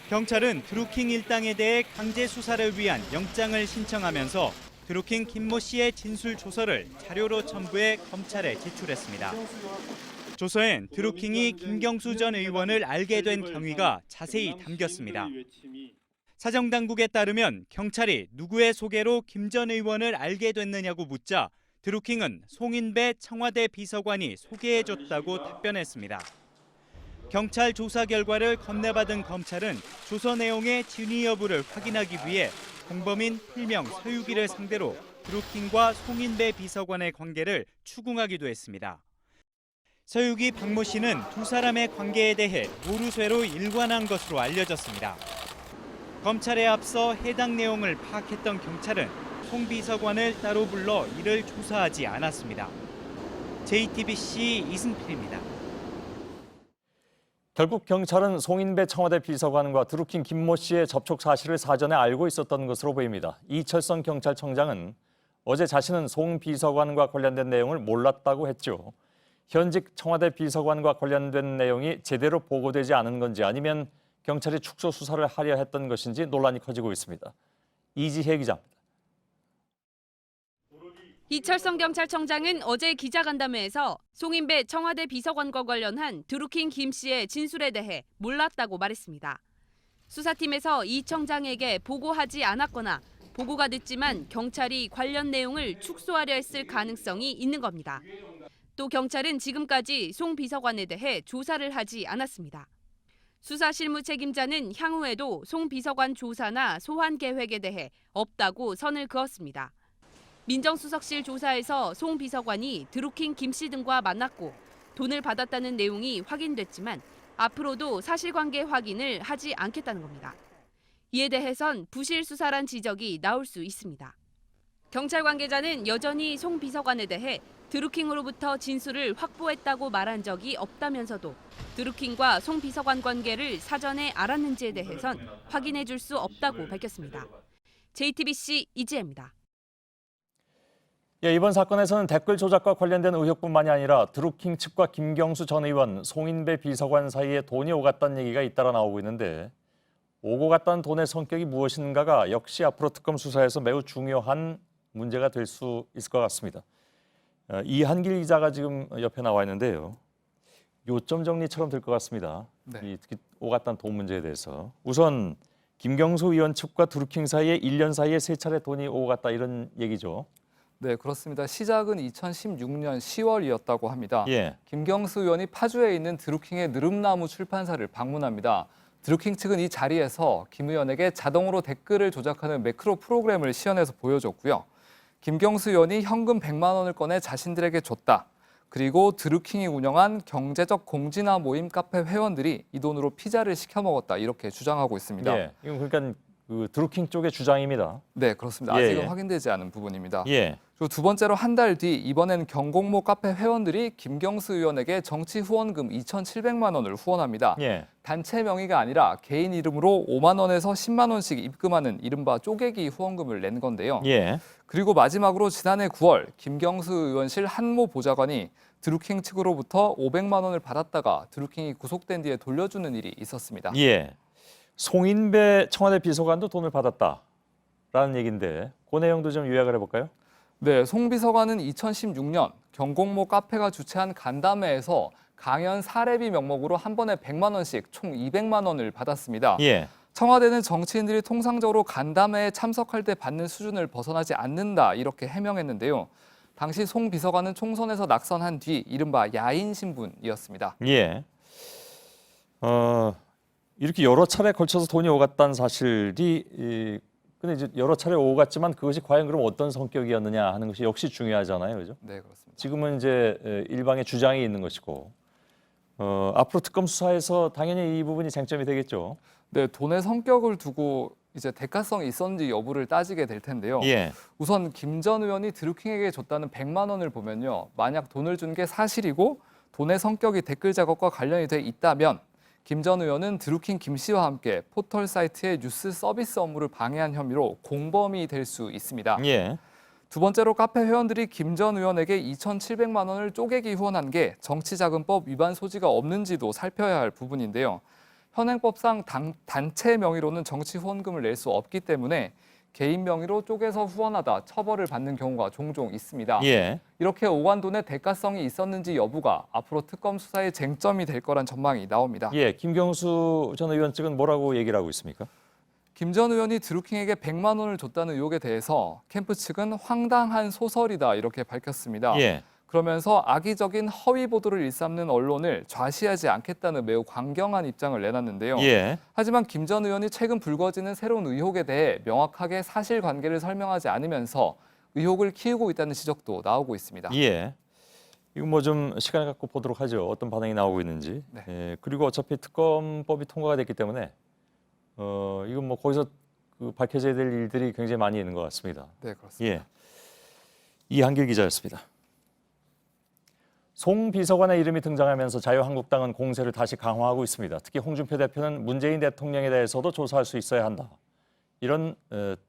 경찰은 드루킹 일당에 대해 강제 수사를 위한 영장을 신청하면서 드루킹 김모 씨의 진술 조서를 자료로 첨부해 검찰에 제출했습니다. 조서엔 드루킹이 김경수 전 의원을 알게 된 경위가 자세히 담겼습니다. 사정당국에 따르면 경찰이 누구의 소개로 김 전 의원을 알게 됐느냐고 묻자 드루킹은 송인배 청와대 비서관이 소개해줬다고 답변했습니다. 경찰 조사 결과를 건네받은 검찰은 조서 내용의 진위 여부를 확인하기 위해 공범인 필명 서유기를 상대로 드루킹과 송인배 비서관의 관계를 추궁하기도 했습니다. 서유기 박모 씨는 두 사람의 관계에 대해 모르쇠로 일관한 것으로 알려졌습니다. 검찰에 앞서 해당 내용을 파악했던 경찰은 송 비서관을 따로 불러 이를 조사하지 않았습니다. JTBC 이승필입니다. 결국 경찰은 송인배 청와대 비서관과 드루킹 김모 씨의 접촉 사실을 사전에 알고 있었던 것으로 보입니다. 이철성 경찰청장은 어제 자신은 송 비서관과 관련된 내용을 몰랐다고 했죠. 현직 청와대 비서관과 관련된 내용이 제대로 보고되지 않은 건지 아니면 경찰이 축소 수사를 하려 했던 것인지 논란이 커지고 있습니다. 이지혜 기자입니다. 이철성 경찰청장은 어제 기자간담회에서 송인배 청와대 비서관과 관련한 드루킹 김 씨의 진술에 대해 몰랐다고 말했습니다. 수사팀에서 이 청장에게 보고하지 않았거나 보고가 늦지만 경찰이 관련 내용을 축소하려 했을 가능성이 있는 겁니다. 또 경찰은 지금까지 송 비서관에 대해 조사를 하지 않았습니다. 수사 실무 책임자는 향후에도 송 비서관 조사나 소환 계획에 대해 없다고 선을 그었습니다. 민정수석실 조사에서 송 비서관이 드루킹 김 씨 등과 만났고 돈을 받았다는 내용이 확인됐지만 앞으로도 사실관계 확인을 하지 않겠다는 겁니다. 이에 대해선 부실 수사란 지적이 나올 수 있습니다. 경찰 관계자는 여전히 송 비서관에 대해 드루킹으로부터 진술을 확보했다고 말한 적이 없다면서도 드루킹과 송 비서관 관계를 사전에 알았는지에 대해선 확인해 줄 수 없다고 밝혔습니다. JTBC 이지혜입니다. 이번 사건에서는 댓글 조작과 관련된 의혹뿐만이 아니라 드루킹 측과 김경수 전 의원, 송인배 비서관 사이에 돈이 오갔다는 얘기가 잇따라 나오고 있는데 오고 갔다는 돈의 성격이 무엇인가가 역시 앞으로 특검 수사에서 매우 중요한 문제가 될 수 있을 것 같습니다. 이한길 기자가 지금 옆에 나와 있는데요. 요점 정리처럼 될 것 같습니다. 이 특히 오갔다는 돈 문제에 대해서. 우선 김경수 의원 측과 드루킹 사이에 1년 사이에 3차례 돈이 오고 갔다 이런 얘기죠. 네, 그렇습니다. 시작은 2016년 10월이었다고 합니다. 예. 김경수 의원이 파주에 있는 드루킹의 느릅나무 출판사를 방문합니다. 드루킹 측은 이 자리에서 김 의원에게 자동으로 댓글을 조작하는 매크로 프로그램을 시연해서 보여줬고요. 김경수 의원이 현금 100만 원을 꺼내 자신들에게 줬다. 그리고 드루킹이 운영한 경제적 공진화 모임 카페 회원들이 이 돈으로 피자를 시켜 먹었다. 이렇게 주장하고 있습니다. 예. 이건 그러니까 그 드루킹 쪽의 주장입니다. 네, 그렇습니다. 예, 아직은 예. 확인되지 않은 부분입니다. 예. 그리고 두 번째로 한 달 뒤 이번엔 경공모 카페 회원들이 김경수 의원에게 정치 후원금 2,700만 원을 후원합니다. 예. 단체 명의가 아니라 개인 이름으로 5만 원에서 10만 원씩 입금하는 이른바 쪼개기 후원금을 낸 건데요. 예. 그리고 마지막으로 지난해 9월 김경수 의원실 한모 보좌관이 드루킹 측으로부터 500만 원을 받았다가 드루킹이 구속된 뒤에 돌려주는 일이 있었습니다. 예. 송인배 청와대 비서관도 돈을 받았다라는 얘기인데 그 내용도 좀 요약을 해볼까요? 네, 송 비서관은 2016년 경공모 카페가 주최한 간담회에서 강연 사례비 명목으로 한 번에 100만 원씩 총 200만 원을 받았습니다. 예. 청와대는 정치인들이 통상적으로 간담회에 참석할 때 받는 수준을 벗어나지 않는다 이렇게 해명했는데요. 당시 송 비서관은 총선에서 낙선한 뒤 이른바 야인 신분이었습니다. 예. 이렇게 여러 차례 걸쳐서 돈이 오갔다는 사실이 근데 이제 여러 차례 오갔지만 그것이 과연 그럼 어떤 성격이었느냐 하는 것이 역시 중요하잖아요, 그죠? 네, 그렇습니다. 지금은 이제 일방의 주장이 있는 것이고 앞으로 특검 수사에서 당연히 이 부분이 쟁점이 되겠죠. 네, 돈의 성격을 두고 이제 대가성이 있었는지 여부를 따지게 될 텐데요. 예. 우선 김 전 의원이 드루킹에게 줬다는 100만 원을 보면요. 만약 돈을 준 게 사실이고 돈의 성격이 댓글 작업과 관련이 돼 있다면 김 전 의원은 드루킹 김 씨와 함께 포털 사이트의 뉴스 서비스 업무를 방해한 혐의로 공범이 될 수 있습니다. 예. 두 번째로 카페 회원들이 김 전 의원에게 2,700만 원을 쪼개기 후원한 게 정치자금법 위반 소지가 없는지도 살펴야 할 부분인데요. 현행법상 단체 명의로는 정치 후원금을 낼 수 없기 때문에 개인 명의로 쪼개서 후원하다 처벌을 받는 경우가 종종 있습니다. 예. 이렇게 오간 돈의 대가성이 있었는지 여부가 앞으로 특검 수사의 쟁점이 될 거란 전망이 나옵니다. 예. 김경수 전 의원 측은 뭐라고 얘기를 하고 있습니까? 김 전 의원이 드루킹에게 100만 원을 줬다는 의혹에 대해서 캠프 측은 황당한 소설이다 이렇게 밝혔습니다. 예. 그러면서 악의적인 허위 보도를 일삼는 언론을 좌시하지 않겠다는 매우 강경한 입장을 내놨는데요. 예. 하지만 김 전 의원이 최근 불거지는 새로운 의혹에 대해 명확하게 사실관계를 설명하지 않으면서 의혹을 키우고 있다는 지적도 나오고 있습니다. 예. 이거 뭐 좀 시간을 갖고 보도록 하죠. 어떤 반응이 나오고 있는지. 네. 예. 그리고 어차피 특검법이 통과가 됐기 때문에 이건 뭐 거기서 밝혀져야 될 일들이 굉장히 많이 있는 것 같습니다. 네, 그렇습니다. 예. 이한길 기자였습니다. 송 비서관의 이름이 등장하면서 자유한국당은 공세를 다시 강화하고 있습니다. 특히 홍준표 대표는 문재인 대통령에 대해서도 조사할 수 있어야 한다. 이런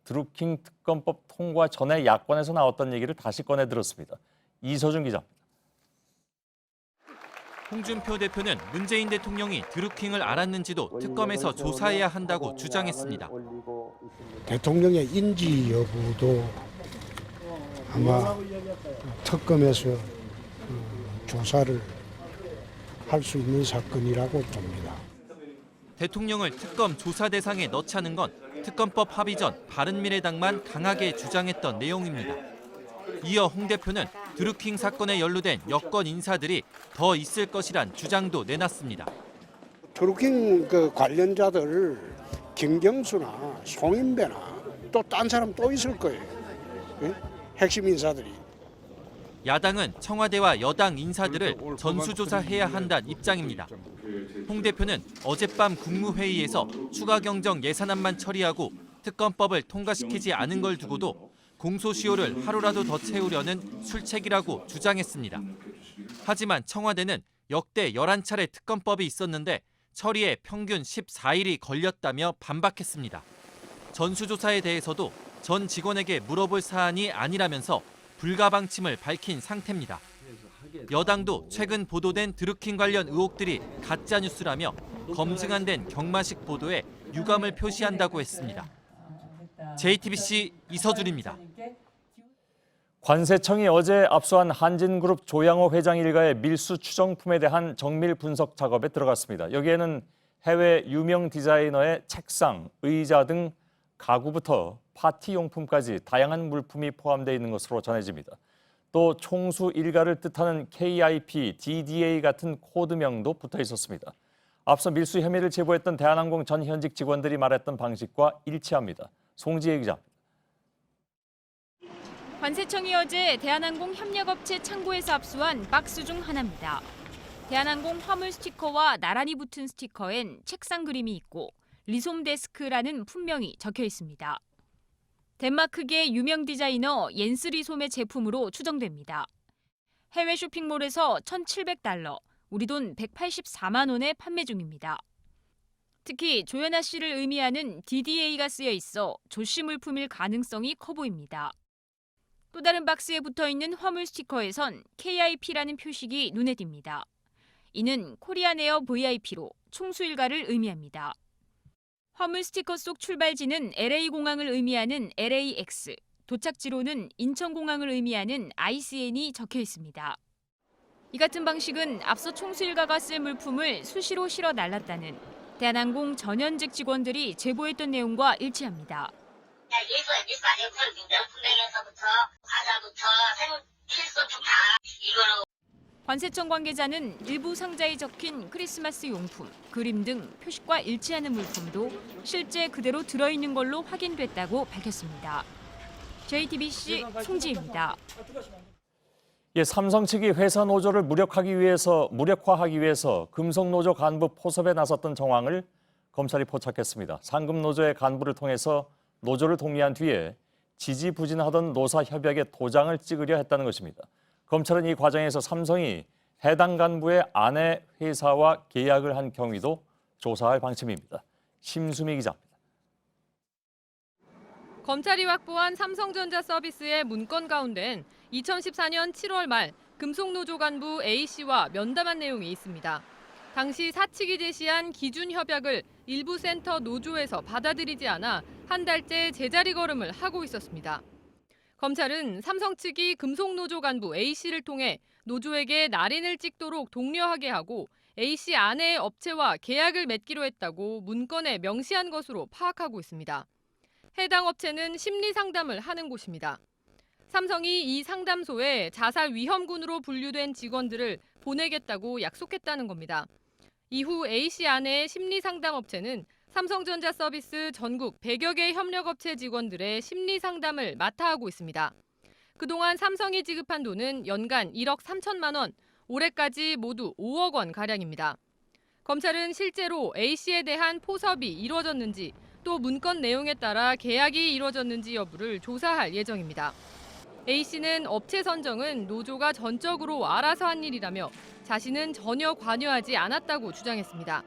드루킹 특검법 통과 전에 야권에서 나왔던 얘기를 다시 꺼내 들었습니다. 이서준 기자입니다. 홍준표 대표는 문재인 대통령이 드루킹을 알았는지도 특검에서 조사해야 한다고 주장했습니다. 대통령의 인지 여부도 아마 특검에서 조사를 할 수 있는 사건이라고 봅니다. 대통령을 특검 조사 대상에 넣자는 건 특검법 합의 전 바른미래당만 강하게 주장했던 내용입니다. 이어 홍 대표는 드루킹 사건에 연루된 여권 인사들이 더 있을 것이란 주장도 내놨습니다. 드루킹 관련자들 김경수나 송인배나 또 딴 사람 또 있을 거예요. 예? 핵심 인사들이. 야당은 청와대와 여당 인사들을 전수조사해야 한다는 입장입니다. 홍 대표는 어젯밤 국무회의에서 추가 경정 예산안만 처리하고 특검법을 통과시키지 않은 걸 두고도 공소시효를 하루라도 더 채우려는 술책이라고 주장했습니다. 하지만 청와대는 역대 11차례 특검법이 있었는데 처리에 평균 14일이 걸렸다며 반박했습니다. 전수조사에 대해서도 전 직원에게 물어볼 사안이 아니라면서 불가 방침을 밝힌 상태입니다. 여당도 최근 보도된 드루킹 관련 의혹들이 가짜뉴스라며 검증 안 된 경마식 보도에 유감을 표시한다고 했습니다. JTBC 이서준입니다. 관세청이 어제 압수한 한진그룹 조양호 회장 일가의 밀수 추정품에 대한 정밀 분석 작업에 들어갔습니다. 여기에는 해외 유명 디자이너의 책상, 의자 등 가구부터 파티용품까지 다양한 물품이 포함되어 있는 것으로 전해집니다. 또 총수 일가를 뜻하는 KIP, DDA 같은 코드명도 붙어 있었습니다. 앞서 밀수 혐의를 제보했던 대한항공 전 현직 직원들이 말했던 방식과 일치합니다. 송지혜 기자입니다. 관세청이 어제 대한항공 협력업체 창고에서 압수한 박스 중 하나입니다. 대한항공 화물 스티커와 나란히 붙은 스티커엔 책상 그림이 있고 리솜데스크라는 품명이 적혀 있습니다. 덴마크계 유명 디자이너 옌스 리솜의 제품으로 추정됩니다. 해외 쇼핑몰에서 1,700달러, 우리 돈 184만 원에 판매 중입니다. 특히 조연아 씨를 의미하는 DDA가 쓰여 있어 조씨 물품일 가능성이 커 보입니다. 또 다른 박스에 붙어있는 화물 스티커에선 KIP라는 표식이 눈에 띕니다. 이는 코리안 에어 VIP로 총수 일가를 의미합니다. 화물 스티커 속 출발지는 LA공항을 의미하는 LAX, 도착지로는 인천공항을 의미하는 ICN이 적혀 있습니다. 이 같은 방식은 앞서 총수 일가가 쓸 물품을 수시로 실어 날랐다는 대한항공 전현직 직원들이 제보했던 내용과 일치합니다. 명품에서부터 과자부터 필수품 다 이거로. 관세청 관계자는 일부 상자에 적힌 크리스마스 용품, 그림 등 표식과 일치하는 물품도 실제 그대로 들어있는 걸로 확인됐다고 밝혔습니다. JTBC 송지혜입니다. 예, 삼성 측이 회사 노조를 무력화하기 위해서 금속노조 간부 포섭에 나섰던 정황을 검찰이 포착했습니다. 상급노조의 간부를 통해서 노조를 동의한 뒤에 지지부진하던 노사협약에 도장을 찍으려 했다는 것입니다. 검찰은 이 과정에서 삼성이 해당 간부의 아내 회사와 계약을 한 경위도 조사할 방침입니다. 심수미 기자입니다. 검찰이 확보한 삼성전자 서비스의 문건 가운데는 2014년 7월 말 금속노조 간부 A씨와 면담한 내용이 있습니다. 당시 사측이 제시한 기준 협약을 일부 센터 노조에서 받아들이지 않아 한 달째 제자리 걸음을 하고 있었습니다. 검찰은 삼성 측이 금속노조 간부 A씨를 통해 노조에게 날인을 찍도록 독려하게 하고 A씨 아내의 업체와 계약을 맺기로 했다고 문건에 명시한 것으로 파악하고 있습니다. 해당 업체는 심리 상담을 하는 곳입니다. 삼성이 이 상담소에 자살 위험군으로 분류된 직원들을 보내겠다고 약속했다는 겁니다. 이후 A씨 아내의 심리 상담 업체는 삼성전자 서비스 전국 100여 개 협력업체 직원들의 심리 상담을 맡아 하고 있습니다. 그동안 삼성이 지급한 돈은 연간 1억 3천만 원, 올해까지 모두 5억 원 가량입니다. 검찰은 실제로 A씨에 대한 포섭이 이루어졌는지 또 문건 내용에 따라 계약이 이루어졌는지 여부를 조사할 예정입니다. A씨는 업체 선정은 노조가 전적으로 알아서 한 일이라며 자신은 전혀 관여하지 않았다고 주장했습니다.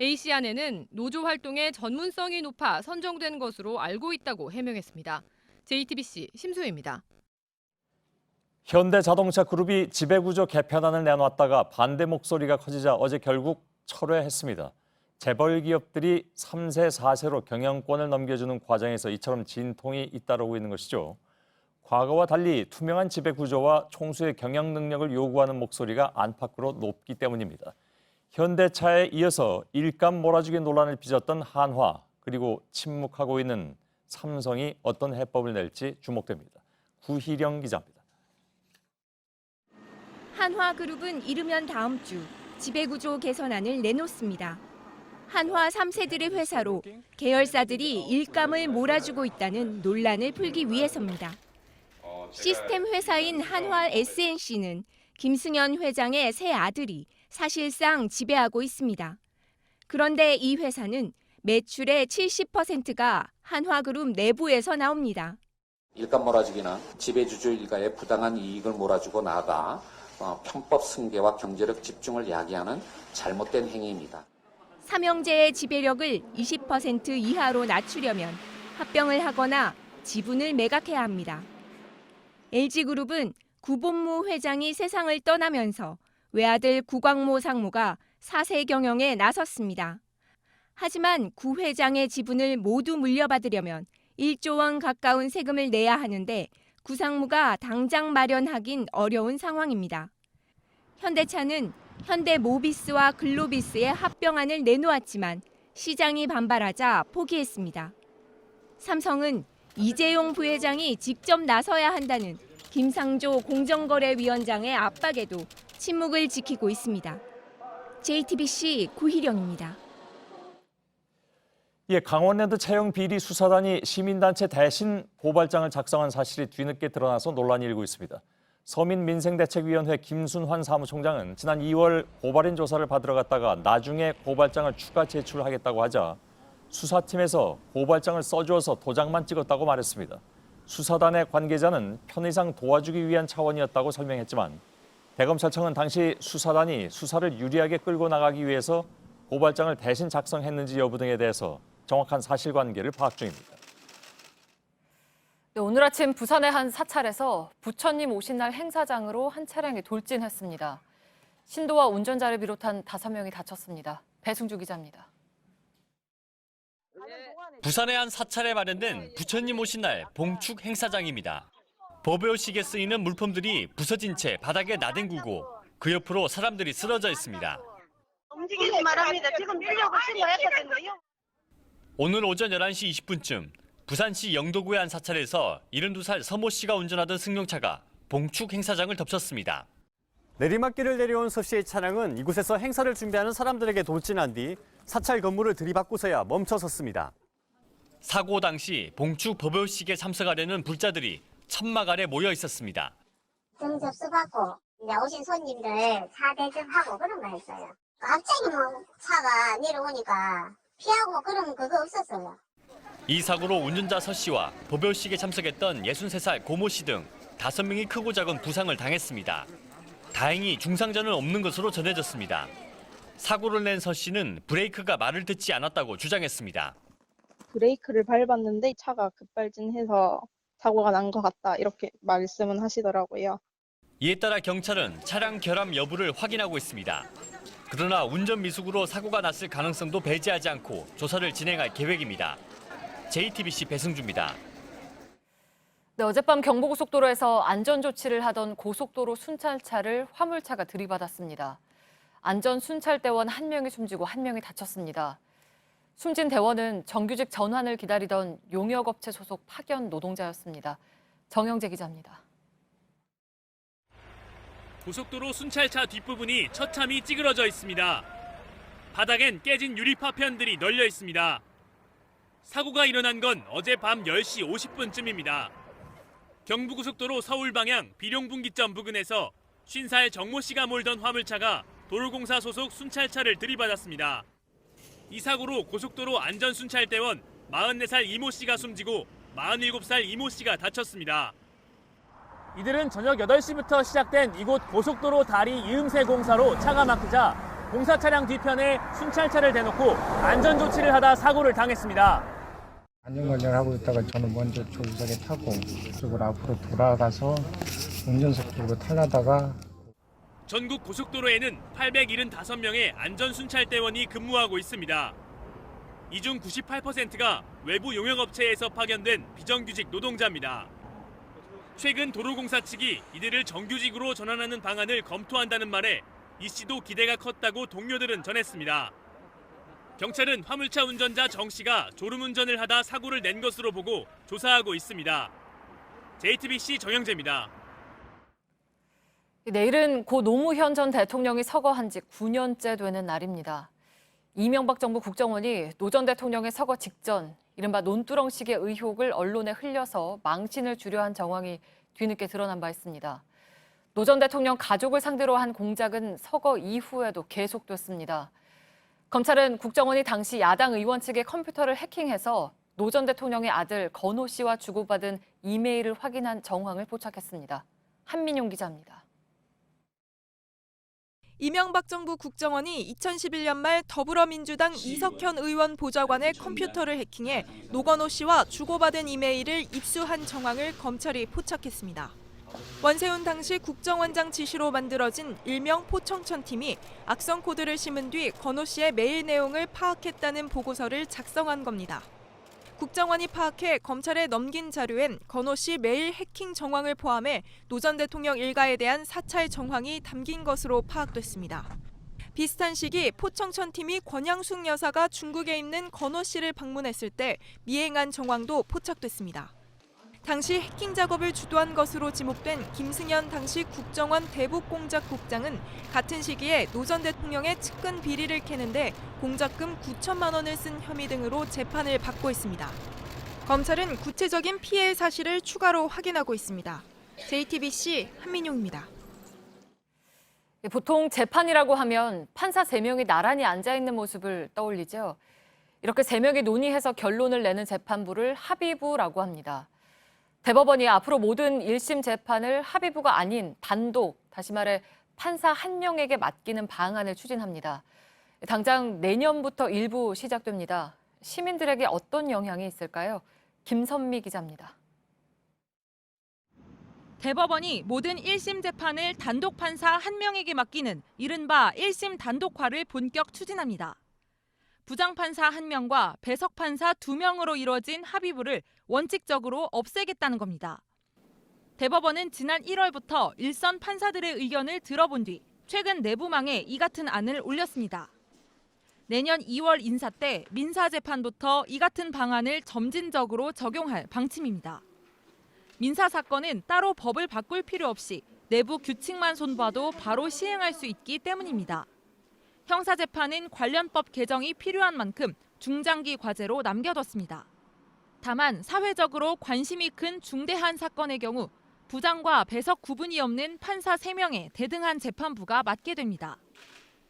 A씨 아내는 노조 활동에 전문성이 높아 선정된 것으로 알고 있다고 해명했습니다. JTBC 심수혜입니다. 현대자동차 그룹이 지배구조 개편안을 내놨다가 반대 목소리가 커지자 어제 결국 철회했습니다. 재벌 기업들이 3세, 4세로 경영권을 넘겨주는 과정에서 이처럼 진통이 잇따르고 있는 것이죠. 과거와 달리 투명한 지배구조와 총수의 경영 능력을 요구하는 목소리가 안팎으로 높기 때문입니다. 현대차에 이어서 일감 몰아주기 논란을 빚었던 한화, 그리고 침묵하고 있는 삼성이 어떤 해법을 낼지 주목됩니다. 구희령 기자입니다. 한화그룹은 이르면 다음 주 지배구조 개선안을 내놓습니다. 한화 3세들의 회사로 계열사들이 일감을 몰아주고 있다는 논란을 풀기 위해서입니다. 시스템 회사인 한화 SNC는 김승현 회장의 새 아들이 사실상 지배하고 있습니다. 그런데 이 회사는 매출의 70%가 한화그룹 내부에서 나옵니다. 일감 몰아주기는 지배주주 일가의 부당한 이익을 몰아주고 나아가 편법 승계와 경제력 집중을 야기하는 잘못된 행위입니다. 삼형제의 지배력을 20% 이하로 낮추려면 합병을 하거나 지분을 매각해야 합니다. LG그룹은 구본무 회장이 세상을 떠나면서 외아들 구광모 상무가 4세 경영에 나섰습니다. 하지만 구 회장의 지분을 모두 물려받으려면 1조 원 가까운 세금을 내야 하는데 구 상무가 당장 마련하긴 어려운 상황입니다. 현대차는 현대모비스와 글로비스의 합병안을 내놓았지만 시장이 반발하자 포기했습니다. 삼성은 이재용 부회장이 직접 나서야 한다는 김상조 공정거래위원장의 압박에도 침묵을 지키고 있습니다. JTBC 구희령입니다. 강원랜드 채용 비리 수사단이 시민단체 대신 고발장을 작성한 사실이 뒤늦게 드러나서 논란이 일고 있습니다. 서민민생대책위원회 김순환 사무총장은 지난 2월 고발인 조사를 받으러 갔다가 나중에 고발장을 추가 제출하겠다고 하자 수사팀에서 고발장을 써주어서 도장만 찍었다고 말했습니다. 수사단의 관계자는 편의상 도와주기 위한 차원이었다고 설명했지만 대검찰청은 당시 수사단이 수사를 유리하게 끌고 나가기 위해서 고발장을 대신 작성했는지 여부 등에 대해서 정확한 사실관계를 파악 중입니다. 네, 오늘 아침 부산의 한 사찰에서 부처님 오신 날 행사장으로 한 차량이 돌진했습니다. 신도와 운전자를 비롯한 5명이 다쳤습니다. 배승주 기자입니다. 부산의 한 사찰에 마련된 부처님 오신 날 봉축 행사장입니다. 법요식에 쓰이는 물품들이 부서진 채 바닥에 나뒹구고 그 옆으로 사람들이 쓰러져 있습니다. 움직이지 말합니다. 지금 밀려고 신고했거든요. 오늘 오전 11시 20분쯤 부산시 영도구의 한 사찰에서 72살 서모 씨가 운전하던 승용차가 봉축 행사장을 덮쳤습니다. 내리막길을 내려온 서 씨의 차량은 이곳에서 행사를 준비하는 사람들에게 돌진한 뒤 사찰 건물을 들이받고서야 멈춰섰습니다. 사고 당시 봉축 법요식에 참석하려는 불자들이 천막 아래 모여 있었습니다. 등 접수받고 이제 오신 손님들 차 대접하고 그런 거 했어요. 갑자기 차가 내려오니까 피하고 그런 그거 없었어요. 이 사고로 운전자 서 씨와 법요식에 참석했던 63살 고모 씨 등 5명이 크고 작은 부상을 당했습니다. 다행히 중상자는 없는 것으로 전해졌습니다. 사고를 낸 서 씨는 브레이크가 말을 듣지 않았다고 주장했습니다. 브레이크를 밟았는데 차가 급발진해서 사고가 난 것 같다 이렇게 말씀은 하시더라고요. 이에 따라 경찰은 차량 결함 여부를 확인하고 있습니다. 그러나 운전 미숙으로 사고가 났을 가능성도 배제하지 않고 조사를 진행할 계획입니다. JTBC 배승주입니다. 네, 어젯밤 경부고속도로에서 안전조치를 하던 고속도로 순찰차를 화물차가 들이받았습니다. 안전순찰대원 1명이 숨지고 1명이 다쳤습니다. 숨진 대원은 정규직 전환을 기다리던 용역업체 소속 파견 노동자였습니다. 정영재 기자입니다. 고속도로 순찰차 뒷부분이 처참히 찌그러져 있습니다. 바닥엔 깨진 유리 파편들이 널려 있습니다. 사고가 일어난 건 어젯밤 10시 50분쯤입니다. 경부고속도로 서울 방향 비룡분기점 부근에서 50살 정모 씨가 몰던 화물차가 도로공사 소속 순찰차를 들이받았습니다. 이 사고로 고속도로 안전순찰대원 44살 이모 씨가 숨지고 47살 이모 씨가 다쳤습니다. 이들은 저녁 8시부터 시작된 이곳 고속도로 다리 이음새 공사로 차가 막히자 공사 차량 뒤편에 순찰차를 대놓고 안전조치를 하다 사고를 당했습니다. 안전관리를 하고 있다가 저는 먼저 조수석에 타고 그쪽으로 앞으로 돌아가서 운전석으로 타려다가 전국 고속도로에는 875명의 안전순찰대원이 근무하고 있습니다. 이 중 98%가 외부 용역업체에서 파견된 비정규직 노동자입니다. 최근 도로공사 측이 이들을 정규직으로 전환하는 방안을 검토한다는 말에 이 씨도 기대가 컸다고 동료들은 전했습니다. 경찰은 화물차 운전자 정 씨가 졸음운전을 하다 사고를 낸 것으로 보고 조사하고 있습니다. JTBC 정영재입니다. 내일은 고 노무현 전 대통령이 서거한 지 9년째 되는 날입니다. 이명박 정부 국정원이 노 전 대통령의 서거 직전 이른바 논두렁식의 의혹을 언론에 흘려서 망신을 주려 한 정황이 뒤늦게 드러난 바 있습니다. 노 전 대통령 가족을 상대로 한 공작은 서거 이후에도 계속됐습니다. 검찰은 국정원이 당시 야당 의원 측의 컴퓨터를 해킹해서 노 전 대통령의 아들 건호 씨와 주고받은 이메일을 확인한 정황을 포착했습니다. 한민용 기자입니다. 이명박 정부 국정원이 2011년 말 더불어민주당 이석현 의원 보좌관의 컴퓨터를 해킹해 노건호 씨와 주고받은 이메일을 입수한 정황을 검찰이 포착했습니다. 원세훈 당시 국정원장 지시로 만들어진 일명 포청천팀이 악성 코드를 심은 뒤 건호 씨의 메일 내용을 파악했다는 보고서를 작성한 겁니다. 국정원이 파악해 검찰에 넘긴 자료엔 건호 씨 메일 해킹 정황을 포함해 노 전 대통령 일가에 대한 사찰 정황이 담긴 것으로 파악됐습니다. 비슷한 시기 포청천 팀이 권양숙 여사가 중국에 있는 건호 씨를 방문했을 때 미행한 정황도 포착됐습니다. 당시 해킹 작업을 주도한 것으로 지목된 김승현 당시 국정원 대북공작국장은 같은 시기에 노 전 대통령의 측근 비리를 캐는데 공작금 9천만 원을 쓴 혐의 등으로 재판을 받고 있습니다. 검찰은 구체적인 피해 사실을 추가로 확인하고 있습니다. JTBC 한민용입니다. 보통 재판이라고 하면 판사 3명이 나란히 앉아있는 모습을 떠올리죠. 이렇게 3명이 논의해서 결론을 내는 재판부를 합의부라고 합니다. 대법원이 앞으로 모든 1심 재판을 합의부가 아닌 단독, 다시 말해 판사 1명에게 맡기는 방안을 추진합니다. 당장 내년부터 일부 시작됩니다. 시민들에게 어떤 영향이 있을까요? 김선미 기자입니다. 대법원이 모든 1심 재판을 단독 판사 1명에게 맡기는 이른바 1심 단독화를 본격 추진합니다. 부장판사 1명과 배석판사 2명으로 이루어진 합의부를 원칙적으로 없애겠다는 겁니다. 대법원은 지난 1월부터 일선 판사들의 의견을 들어본 뒤 최근 내부망에 이 같은 안을 올렸습니다. 내년 2월 인사 때 민사재판부터 이 같은 방안을 점진적으로 적용할 방침입니다. 민사사건은 따로 법을 바꿀 필요 없이 내부 규칙만 손봐도 바로 시행할 수 있기 때문입니다. 형사재판은 관련법 개정이 필요한 만큼 중장기 과제로 남겨뒀습니다. 다만 사회적으로 관심이 큰 중대한 사건의 경우 부장과 배석 구분이 없는 판사 3명의 대등한 재판부가 맡게 됩니다.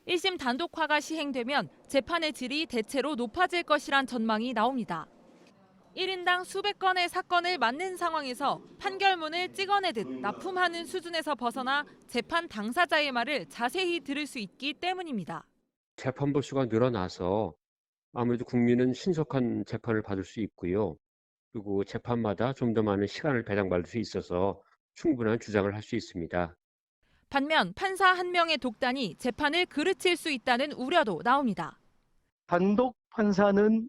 1심 단독화가 시행되면 재판의 질이 대체로 높아질 것이란 전망이 나옵니다. 1인당 수백 건의 사건을 맡는 상황에서 판결문을 찍어내듯 납품하는 수준에서 벗어나 재판 당사자의 말을 자세히 들을 수 있기 때문입니다. 재판부 수가 늘어나서 아무래도 국민은 신속한 재판을 받을 수 있고요. 그리고 재판마다 좀 더 많은 시간을 배당받을 수 있어서 충분한 주장을 할 수 있습니다. 반면 판사 한 명의 독단이 재판을 그르칠 수 있다는 우려도 나옵니다. 단독 판사는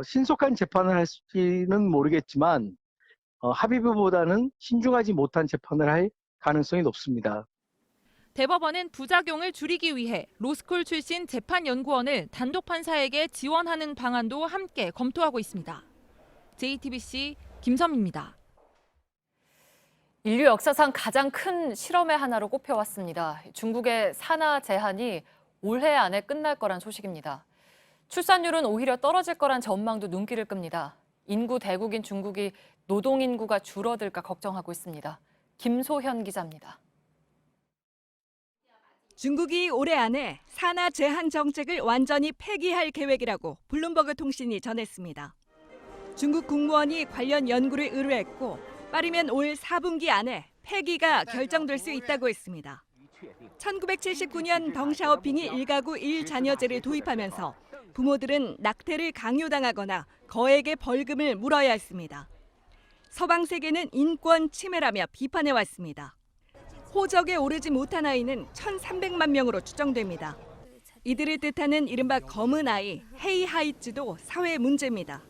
신속한 재판을 할지는 모르겠지만 합의부보다는 신중하지 못한 재판을 할 가능성이 높습니다. 대법원은 부작용을 줄이기 위해 로스쿨 출신 재판연구원을 단독 판사에게 지원하는 방안도 함께 검토하고 있습니다. JTBC 김선미입니다. 인류 역사상 가장 큰 실험의 하나로 꼽혀왔습니다. 중국의 산화 제한이 올해 안에 끝날 거란 소식입니다. 출산율은 오히려 떨어질 거란 전망도 눈길을 끕니다. 인구 대국인 중국이 노동인구가 줄어들까 걱정하고 있습니다. 김소현 기자입니다. 중국이 올해 안에 산화 제한 정책을 완전히 폐기할 계획이라고 블룸버그 통신이 전했습니다. 중국 국무원이 관련 연구를 의뢰했고 빠르면 올 4분기 안에 폐기가 결정될 수 있다고 했습니다. 1979년 덩샤오핑이 1가구 1자녀제를 도입하면서 부모들은 낙태를 강요당하거나 거액의 벌금을 물어야 했습니다. 서방 세계는 인권 침해라며 비판해왔습니다. 호적에 오르지 못한 아이는 1,300만 명으로 추정됩니다. 이들을 뜻하는 이른바 검은 아이, 헤이하이츠도 사회 문제입니다.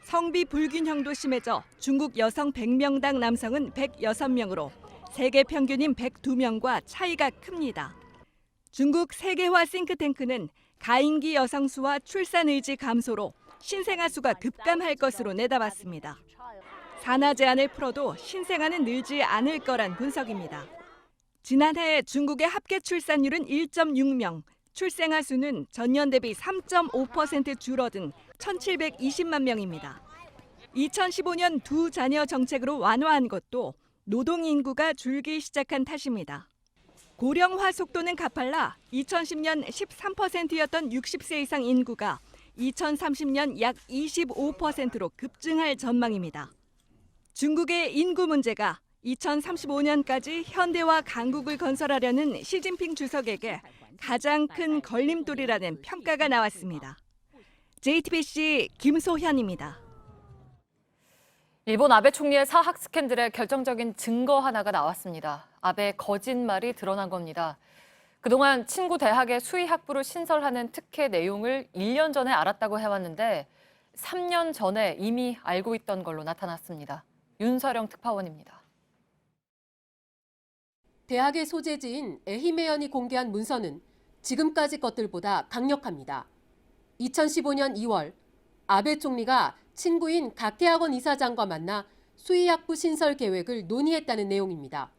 성비 불균형도 심해져 중국 여성 100명당 남성은 106명으로 세계 평균인 102명과 차이가 큽니다. 중국 세계화 싱크탱크는 가임기 여성 수와 출산 의지 감소로 신생아 수가 급감할 것으로 내다봤습니다. 산화 제한을 풀어도 신생아는 늘지 않을 거란 분석입니다. 지난해 중국의 합계 출산율은 1.6명, 출생아 수는 전년 대비 3.5% 줄어든 1,720만 명입니다. 2015년 두 자녀 정책으로 완화한 것도 노동 인구가 줄기 시작한 탓입니다. 고령화 속도는 가팔라 2010년 13%였던 60세 이상 인구가 2030년 약 25%로 급증할 전망입니다. 중국의 인구 문제가 2035년까지 현대화 강국을 건설하려는 시진핑 주석에게 가장 큰 걸림돌이라는 평가가 나왔습니다. JTBC 김소현입니다. 일본 아베 총리의 사학 스캔들에 결정적인 증거 하나가 나왔습니다. 아베의 거짓말이 드러난 겁니다. 그동안 친구 대학의 수의학부를 신설하는 특혜 내용을 1년 전에 알았다고 해왔는데 3년 전에 이미 알고 있던 걸로 나타났습니다. 윤서령 특파원입니다. 대학의 소재지인 에히메현이 공개한 문서는 지금까지 것들보다 강력합니다. 2015년 2월 아베 총리가 친구인 각계학원 이사장과 만나 수의학부 신설 계획을 논의했다는 내용입니다.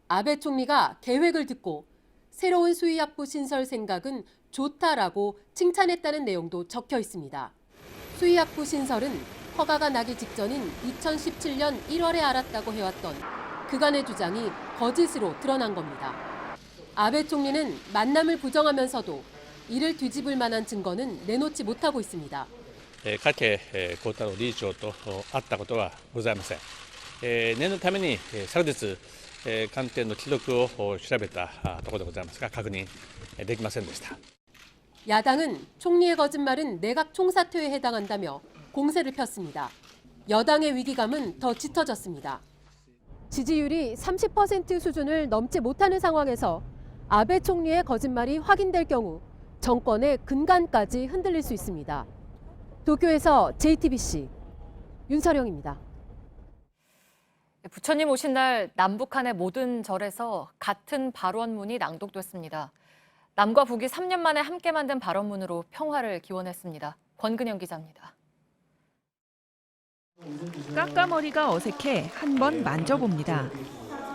아베 총리가 계획을 듣고 새로운 수의학부 신설 생각은 좋다라고 칭찬했다는 내용도 적혀 있습니다. 수의학부 신설은 허가가 나기 직전인 2017년 1월에 알았다고 해왔던 그간의 주장이 거짓으로 드러난 겁니다. 아베 총리는 만남을 부정하면서도 이를 뒤집을 만한 증거는 내놓지 못하고 있습니다. 加計幸太郎理事長と会ったことはございません。念のために昨日官邸の記録を調べたところでございますが確認できませんでした。 야당은 총리의 거짓말은 내각 총사퇴에 해당한다며 공세를 폈습니다. 여당의 위기감은 더 짙어졌습니다. 지지율이 30% 수준을 넘지 못하는 상황에서 아베 총리의 거짓말이 확인될 경우 정권의 근간까지 흔들릴 수 있습니다. 도쿄에서 JTBC 윤서령입니다. 부처님 오신 날 남북한의 모든 절에서 같은 발언문이 낭독됐습니다. 남과 북이 3년 만에 함께 만든 발언문으로 평화를 기원했습니다. 권근영 기자입니다. 깎아머리가 어색해 한번 만져봅니다.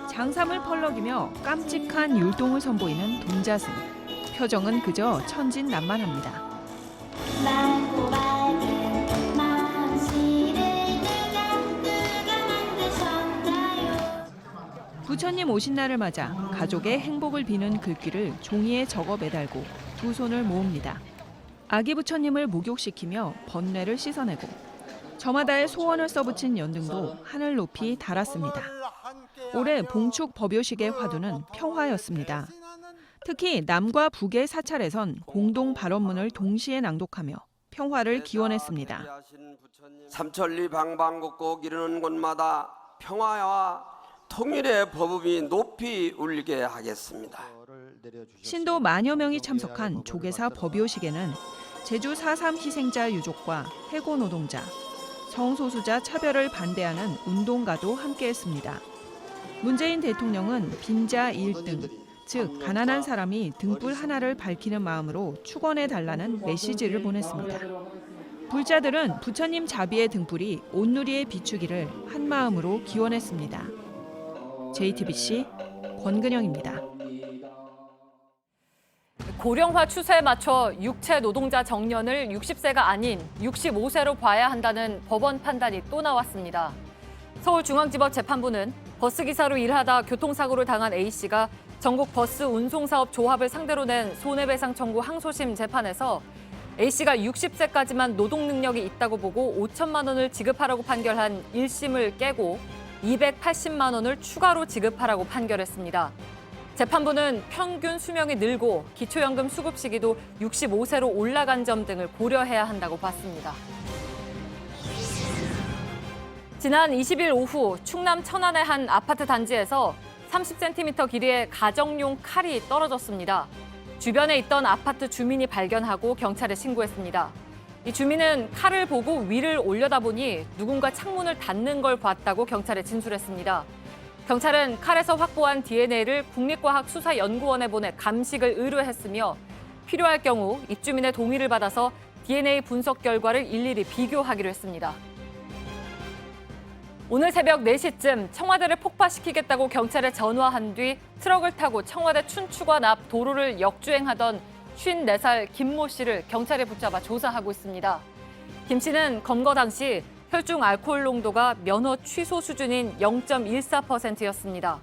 장삼을 펄럭이며 깜찍한 율동을 선보이는 동자승. 표정은 그저 천진난만합니다. 부처님 오신 날을 맞아 가족의 행복을 비는 글귀를 종이에 적어 매달고 두 손을 모읍니다. 아기 부처님을 목욕시키며 번뇌를 씻어내고 저마다의 소원을 써붙인 연등도 하늘 높이 달았습니다. 올해 봉축 법요식의 화두는 평화였습니다. 특히 남과 북의 사찰에선 공동 발언문을 동시에 낭독하며 평화를 기원했습니다. 삼천리 방방곡곡 이르는 곳마다 평화와 통일의 법음이 높이 울리게 하겠습니다. 신도 만여 명이 참석한 조계사 법요식에는 제주 4.3 희생자 유족과 해고 노동자, 성소수자 차별을 반대하는 운동가도 함께했습니다. 문재인 대통령은 빈자 1등, 즉 가난한 사람이 등불 하나를 밝히는 마음으로 축원해달라는 메시지를 보냈습니다. 불자들은 부처님 자비의 등불이 온누리에 비추기를 한마음으로 기원했습니다. JTBC 권근영입니다. 고령화 추세에 맞춰 육체 노동자 정년을 60세가 아닌 65세로 봐야 한다는 법원 판단이 또 나왔습니다. 서울중앙지법 재판부는 버스기사로 일하다 교통사고를 당한 A씨가 전국 버스 운송사업 조합을 상대로 낸 손해배상 청구 항소심 재판에서 A씨가 60세까지만 노동 능력이 있다고 보고 5천만 원을 지급하라고 판결한 1심을 깨고 280만 원을 추가로 지급하라고 판결했습니다. 재판부는 평균 수명이 늘고 기초연금 수급 시기도 65세로 올라간 점 등을 고려해야 한다고 봤습니다. 지난 20일 오후 충남 천안의 한 아파트 단지에서 30cm 길이의 가정용 칼이 떨어졌습니다. 주변에 있던 아파트 주민이 발견하고 경찰에 신고했습니다. 이 주민은 칼을 보고 위를 올려다보니 누군가 창문을 닫는 걸 봤다고 경찰에 진술했습니다. 경찰은 칼에서 확보한 DNA를 국립과학수사연구원에 보내 감식을 의뢰했으며 필요할 경우 입주민의 동의를 받아서 DNA 분석 결과를 일일이 비교하기로 했습니다. 오늘 새벽 4시쯤 청와대를 폭파시키겠다고 경찰에 전화한 뒤 트럭을 타고 청와대 춘추관 앞 도로를 역주행하던 54살 김모 씨를 경찰에 붙잡아 조사하고 있습니다. 김 씨는 검거 당시 혈중 알코올 농도가 면허 취소 수준인 0.14%였습니다.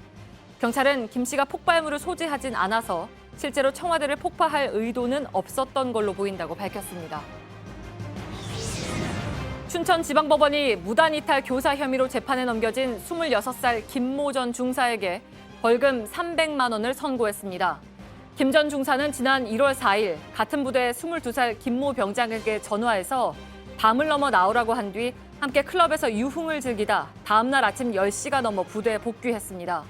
경찰은 김 씨가 폭발물을 소지하진 않아서 실제로 청와대를 폭파할 의도는 없었던 걸로 보인다고 밝혔습니다. 춘천지방법원이 무단이탈 교사 혐의로 재판에 넘겨진 26살 김모 전 중사에게 벌금 300만 원을 선고했습니다. 김 전 중사는 지난 1월 4일 같은 부대 22살 김모 병장에게 전화해서 밤을 넘어 나오라고 한 뒤 함께 클럽에서 유흥을 즐기다 다음 날 아침 10시가 넘어 부대에 복귀했습니다.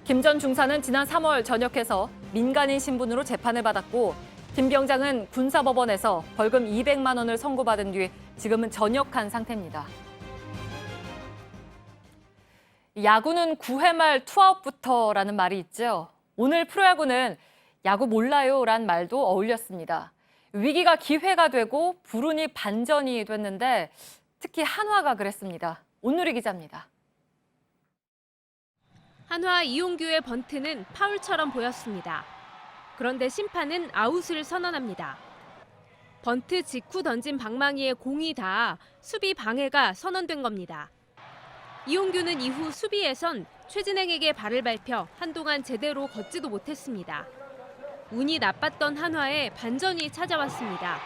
김 전 중사는 지난 3월 전역해서 민간인 신분으로 재판을 받았고 김 병장은 군사법원에서 벌금 200만 원을 선고받은 뒤 지금은 전역한 상태입니다. 야구는 9회 말 투아웃부터라는 말이 있죠. 오늘 프로야구는 야구 몰라요란 말도 어울렸습니다. 위기가 기회가 되고 불운이 반전이 됐는데 특히 한화가 그랬습니다. 온누리 기자입니다. 한화 이용규의 번트는 파울처럼 보였습니다. 그런데 심판은 아웃을 선언합니다. 번트 직후 던진 방망이에 공이 닿아 수비 방해가 선언된 겁니다. 이용규는 이후 수비에선 최진행에게 발을 밟혀 한동안 제대로 걷지도 못했습니다. 운이 나빴던 한화에 반전이 찾아왔습니다.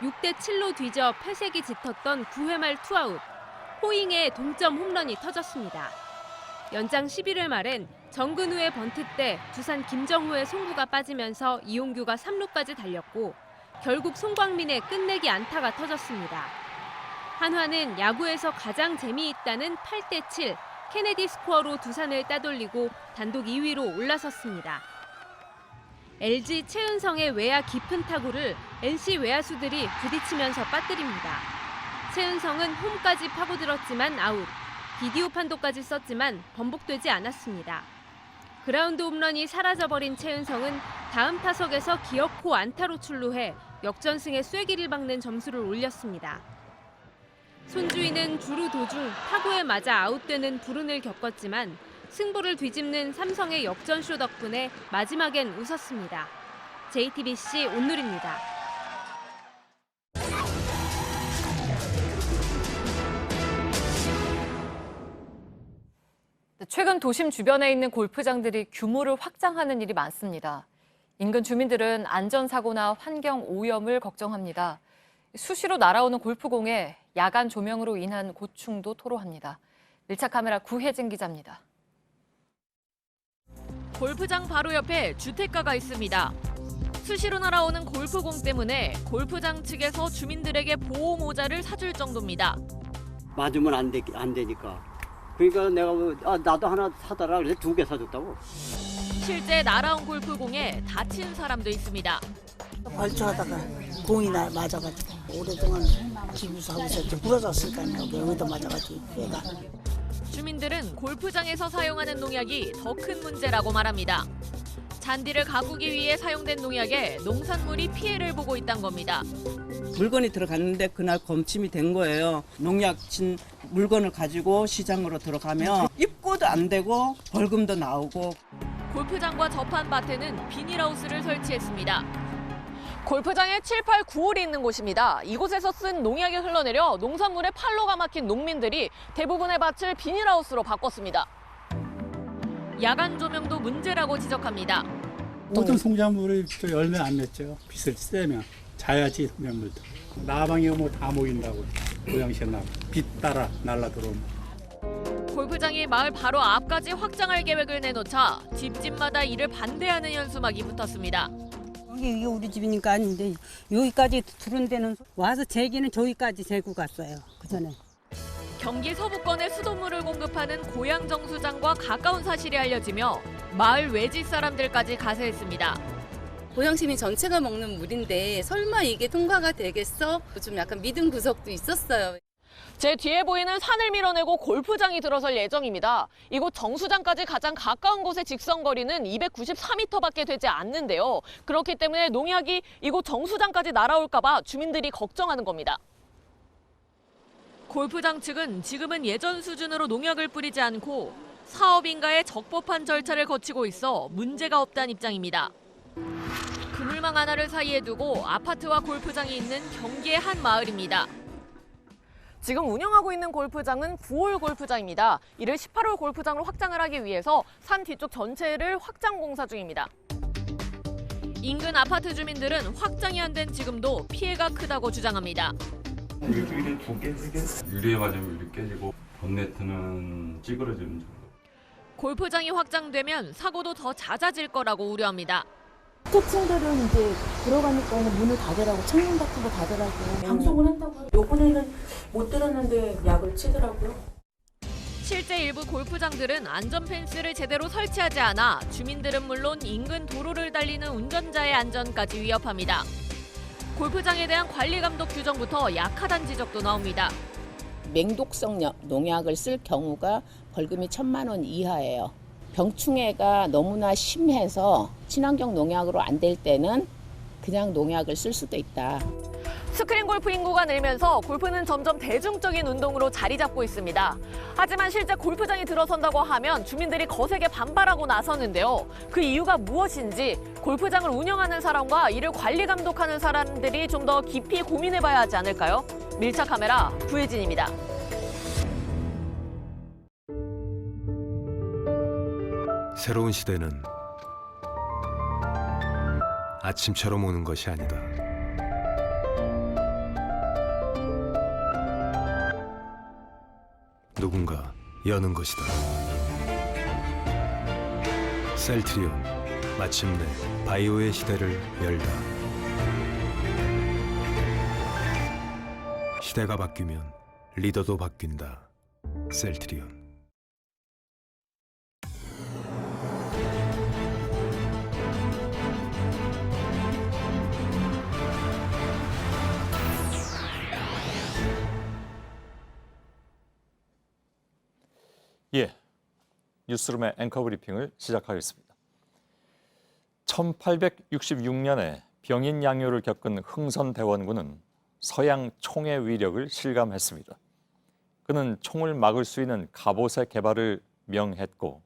6대7로 뒤져 패색이 짙었던 9회 말 투아웃, 호잉의 동점 홈런이 터졌습니다. 연장 11회 말엔 정근우의 번트 때 두산 김정후의 송구가 빠지면서 이용규가 3루까지 달렸고 결국 송광민의 끝내기 안타가 터졌습니다. 한화는 야구에서 가장 재미있다는 8대7 케네디 스코어로 두산을 따돌리고 단독 2위로 올라섰습니다. LG 최은성의 외야 깊은 타구를 NC 외야수들이 부딪히면서 빠뜨립니다. 최은성은 홈까지 파고들었지만 아웃, 비디오 판도까지 썼지만 번복되지 않았습니다. 그라운드 홈런이 사라져버린 최은성은 다음 타석에서 기어코 안타로 출루해 역전승의 쐐기를 박는 점수를 올렸습니다. 손주희는 주루 도중 타구에 맞아 아웃되는 불운을 겪었지만 승부를 뒤집는 삼성의 역전쇼 덕분에 마지막엔 웃었습니다. JTBC 온누리입니다. 최근 도심 주변에 있는 골프장들이 규모를 확장하는 일이 많습니다. 인근 주민들은 안전사고나 환경 오염을 걱정합니다. 수시로 날아오는 골프공에 야간 조명으로 인한 고충도 토로합니다. 밀착 카메라 구혜진 기자입니다. 골프장 바로 옆에 주택가가 있습니다. 수시로 날아오는 골프공 때문에 골프장 측에서 주민들에게 보호 모자를 사줄 정도입니다. 맞으면 안 되니까. 그러니까 내가 나도 하나 사달라 그래서 2개 사줬다고. 실제 날아온 골프공에 다친 사람도 있습니다. 발주하다가 공이 맞아가지고 오랫동안 기부서 하고 있었지. 부러졌으니까요. 여기도 맞아가지고 얘가. 주민들은 골프장에서 사용하는 농약이 더 큰 문제라고 말합니다. 잔디를 가꾸기 위해 사용된 농약에 농산물이 피해를 보고 있다는 겁니다. 물건이 들어갔는데 그날 검침이 된 거예요. 농약 친 물건을 가지고 시장으로 들어가면 입고도 안 되고 벌금도 나오고. 골프장과 접한 밭에는 비닐하우스를 설치했습니다. 골프장에 7, 8, 9홀이 있는 곳입니다. 이곳에서 쓴 농약이 흘러내려 농산물에 팔로가 막힌 농민들이 대부분의 밭을 비닐하우스로 바꿨습니다. 야간 조명도 문제라고 지적합니다. 모든 송작물이 열매 안 맺죠. 빛을 쐬면 자야지 송작물도. 나방이 뭐 다 모인다고. 고양시에 빛 따라 날라 들어오면. 골프장이 마을 바로 앞까지 확장할 계획을 내놓자 집집마다 이를 반대하는 현수막이 붙었습니다. 이게 우리 집이니까 아닌데 여기까지 들은 데는 와서 제기는 저기까지 재고 갔어요. 그 전에. 경기 서부권에 수돗물을 공급하는 고양정수장과 가까운 사실이 알려지며 마을 외지 사람들까지 가세했습니다. 고양시민 전체가 먹는 물인데 설마 이게 통과가 되겠어? 좀 약간 믿음 구석도 있었어요. 제 뒤에 보이는 산을 밀어내고 골프장이 들어설 예정입니다. 이곳 정수장까지 가장 가까운 곳의 직선거리는 294m밖에 되지 않는데요. 그렇기 때문에 농약이 이곳 정수장까지 날아올까 봐 주민들이 걱정하는 겁니다. 골프장 측은 지금은 예전 수준으로 농약을 뿌리지 않고 사업인가의 적법한 절차를 거치고 있어 문제가 없다는 입장입니다. 그물망 하나를 사이에 두고 아파트와 골프장이 있는 경기의 한 마을입니다. 지금 운영하고 있는 골프장은 9홀 골프장입니다. 이를 18홀 골프장으로 확장을 하기 위해서 산 뒤쪽 전체를 확장 공사 중입니다. 인근 아파트 주민들은 확장이 안 된 지금도 피해가 크다고 주장합니다. 유리에 2개, 3개? 유리에 맞으면 유리 깨지고 본네트는 찌그러지는 정도. 골프장이 확장되면 사고도 더 잦아질 거라고 우려합니다. 특층들은 이제 들어가니까는 문을 닫으라고 창문 같은 거 닫으라고 방송을 한다고. 요번에는 못 들었는데 약을 치더라고요. 실제 일부 골프장들은 안전 펜스를 제대로 설치하지 않아 주민들은 물론 인근 도로를 달리는 운전자의 안전까지 위협합니다. 골프장에 대한 관리 감독 규정부터 약하다는 지적도 나옵니다. 맹독성 농약을 쓸 경우가 벌금이 1,000만 원 이하예요. 병충해가 너무나 심해서 친환경 농약으로 안 될 때는 그냥 농약을 쓸 수도 있다. 스크린 골프 인구가 늘면서 골프는 점점 대중적인 운동으로 자리 잡고 있습니다. 하지만 실제 골프장이 들어선다고 하면 주민들이 거세게 반발하고 나서는데요. 그 이유가 무엇인지 골프장을 운영하는 사람과 이를 관리 감독하는 사람들이 좀 더 깊이 고민해봐야 하지 않을까요? 밀착 카메라 구혜진입니다. 새로운 시대는 아침처럼 오는 것이 아니다. 누군가 여는 것이다. 셀트리온, 마침내 바이오의 시대를 열다. 시대가 바뀌면 리더도 바뀐다. 셀트리온. 예, 뉴스룸의 앵커 브리핑을 시작하겠습니다. 1866년에 병인 양요를 겪은 흥선대원군은 서양 총의 위력을 실감했습니다. 그는 총을 막을 수 있는 갑옷의 개발을 명했고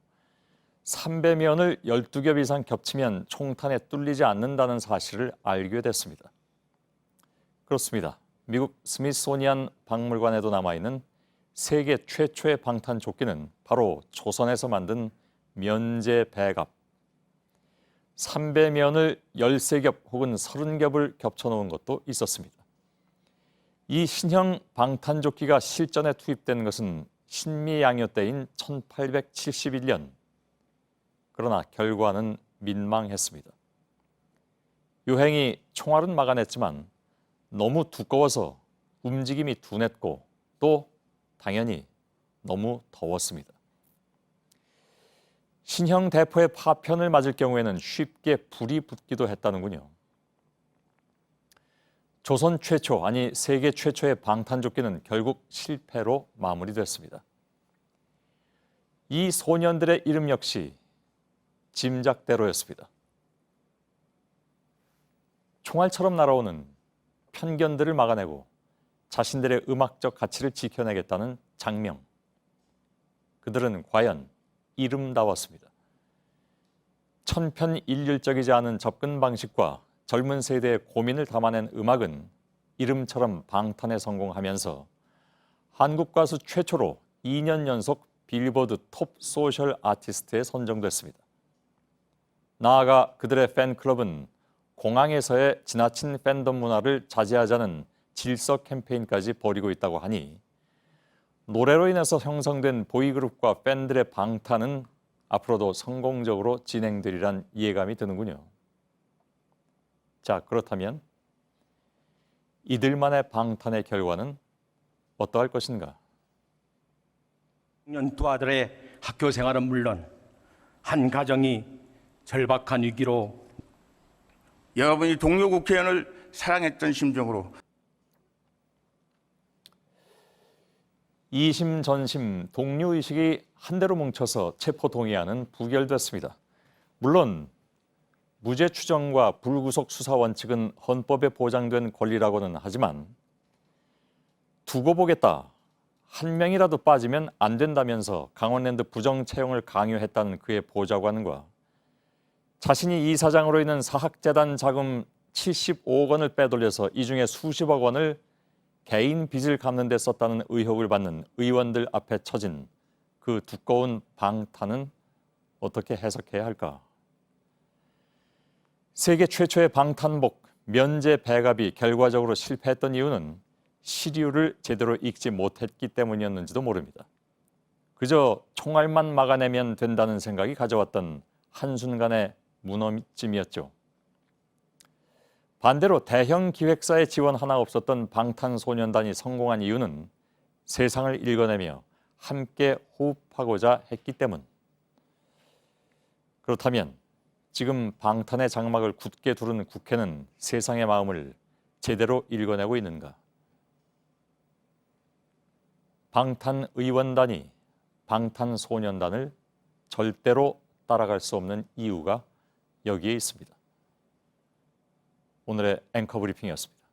3배면을 12겹 이상 겹치면 총탄에 뚫리지 않는다는 사실을 알게 됐습니다. 그렇습니다. 미국 스미소니안 박물관에도 남아있는 세계 최초의 방탄조끼는 바로 조선에서 만든 면제 배갑. 3배면을 13겹 혹은 30겹을 겹쳐놓은 것도 있었습니다. 이 신형 방탄조끼가 실전에 투입된 것은 신미양요 때인 1871년. 그러나 결과는 민망했습니다. 유행이 총알은 막아냈지만 너무 두꺼워서 움직임이 둔했고 또 당연히 너무 더웠습니다. 신형 대포의 파편을 맞을 경우에는 쉽게 불이 붙기도 했다는군요. 조선 최초, 아니 세계 최초의 방탄조끼는 결국 실패로 마무리됐습니다. 이 소년들의 이름 역시 짐작대로였습니다. 총알처럼 날아오는 편견들을 막아내고 자신들의 음악적 가치를 지켜내겠다는 장명. 그들은 과연 이름다웠습니다. 천편일률적이지 않은 접근 방식과 젊은 세대의 고민을 담아낸 음악은 이름처럼 방탄에 성공하면서 한국 가수 최초로 2년 연속 빌보드 톱 소셜 아티스트에 선정됐습니다. 나아가 그들의 팬클럽은 공항에서의 지나친 팬덤 문화를 자제하자는 질서 캠페인까지 벌이고 있다고 하니 노래로 인해서 형성된 보이그룹과 팬들의 방탄은 앞으로도 성공적으로 진행되리란 이해감이 드는군요. 자, 그렇다면 이들만의 방탄의 결과는 어떠할 것인가? 청년 두 아들의 학교 생활은 물론 한 가정이 절박한 위기로 여러분이 동료 국회의원을 사랑했던 심정으로 이심 전심 동료의식이 한데로 뭉쳐서 체포 동의안은 부결됐습니다. 물론 무죄 추정과 불구속 수사 원칙은 헌법에 보장된 권리라고는 하지만 두고 보겠다, 한 명이라도 빠지면 안 된다면서 강원랜드 부정 채용을 강요했다는 그의 보좌관과 자신이 이사장으로 있는 사학재단 자금 75억 원을 빼돌려서 이 중에 수십억 원을 개인 빚을 갚는 데 썼다는 의혹을 받는 의원들 앞에 처진 그 두꺼운 방탄은 어떻게 해석해야 할까? 세계 최초의 방탄복 면제 배갑이 결과적으로 실패했던 이유는 시류를 제대로 읽지 못했기 때문이었는지도 모릅니다. 그저 총알만 막아내면 된다는 생각이 가져왔던 한순간의 무너짐이었죠. 반대로 대형 기획사의 지원 하나 없었던 방탄소년단이 성공한 이유는 세상을 읽어내며 함께 호흡하고자 했기 때문. 그렇다면 지금 방탄의 장막을 굳게 두른 국회는 세상의 마음을 제대로 읽어내고 있는가? 방탄의원단이 방탄소년단을 절대로 따라갈 수 없는 이유가 여기에 있습니다. 오늘의 앵커 브리핑이었습니다.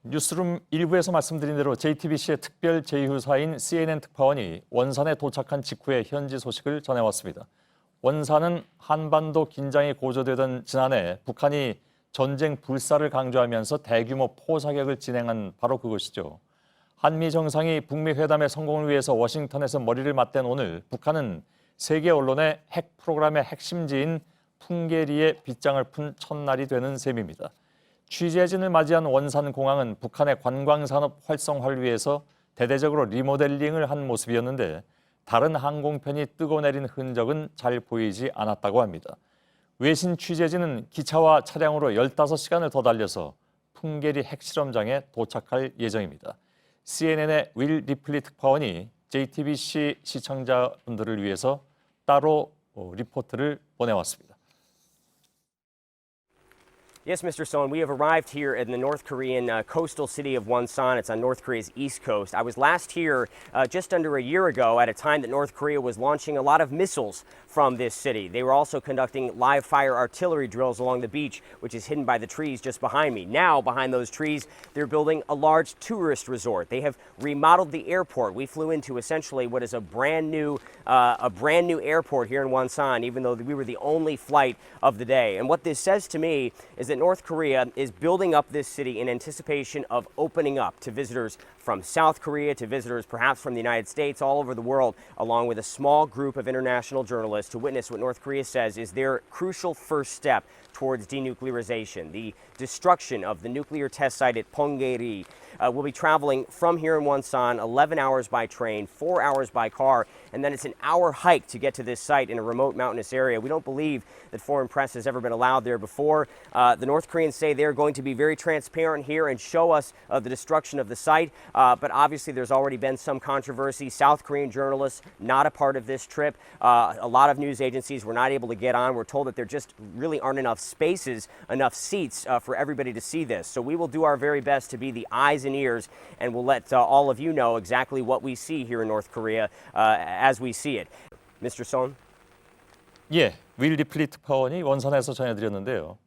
뉴스룸 1부에서 말씀드린 대로 JTBC의 특별 제2후사인 CNN 특파원이 원산에 도착한 직후의 현지 소식을 전해왔습니다. 원산은 한반도 긴장이 고조되던 지난해 북한이 전쟁 불사를 강조하면서 대규모 포사격을 진행한 바로 그것이죠. 한미 정상이 북미 회담의 성공을 위해서 워싱턴에서 머리를 맞댄 오늘 북한은 세계 언론의 핵 프로그램의 핵심지인 풍계리에 빗장을 푼 첫날이 되는 셈입니다. 취재진을 맞이한 원산공항은 북한의 관광산업 활성화를 위해서 대대적으로 리모델링을 한 모습이었는데 다른 항공편이 뜨고 내린 흔적은 잘 보이지 않았다고 합니다. 외신 취재진은 기차와 차량으로 15시간을 더 달려서 풍계리 핵실험장에 도착할 예정입니다. CNN의 윌 리플리 특파원이 JTBC 시청자분들을 위해서 따로 리포트를 보내왔습니다. Yes, Mr. Son, we have arrived here in the North Korean coastal city of Wonsan. It's on North Korea's east coast. I was last here just under a year ago at a time that North Korea was launching a lot of missiles from this city. They were also conducting live fire artillery drills along the beach, which is hidden by the trees just behind me. Now, behind those trees, they're building a large tourist resort. They have remodeled the airport. We flew into essentially what is a brand new airport here in Wonsan, even though we were the only flight of the day. And what this says to me is that North Korea is building up this city in anticipation of opening up to visitors from South Korea, to visitors perhaps from the United States, all over the world, along with a small group of international journalists to witness what North Korea says is their crucial first step towards denuclearization. The destruction of the nuclear test site at Punggye-ri. We'll be traveling from here in Wonsan 11 hours by train, 4 hours by car, and then it's an hour hike to get to this site in a remote mountainous area. We don't believe that foreign press has ever been allowed there before. The North Koreans say they're going to be very transparent here and show us the destruction of the site, but obviously there's already been some controversy. South Korean journalists not a part of this trip. A lot of news agencies were not able to get on. We're told that there just really aren't enough spaces, enough seats for everybody to see this. So we will do our very best to be the eyes and ears, and we'll let all of you know exactly what we see here in North Korea as we see it. Mr. Son? 예, 윌 리플리 특파원이 원산에서 전해드렸는데요.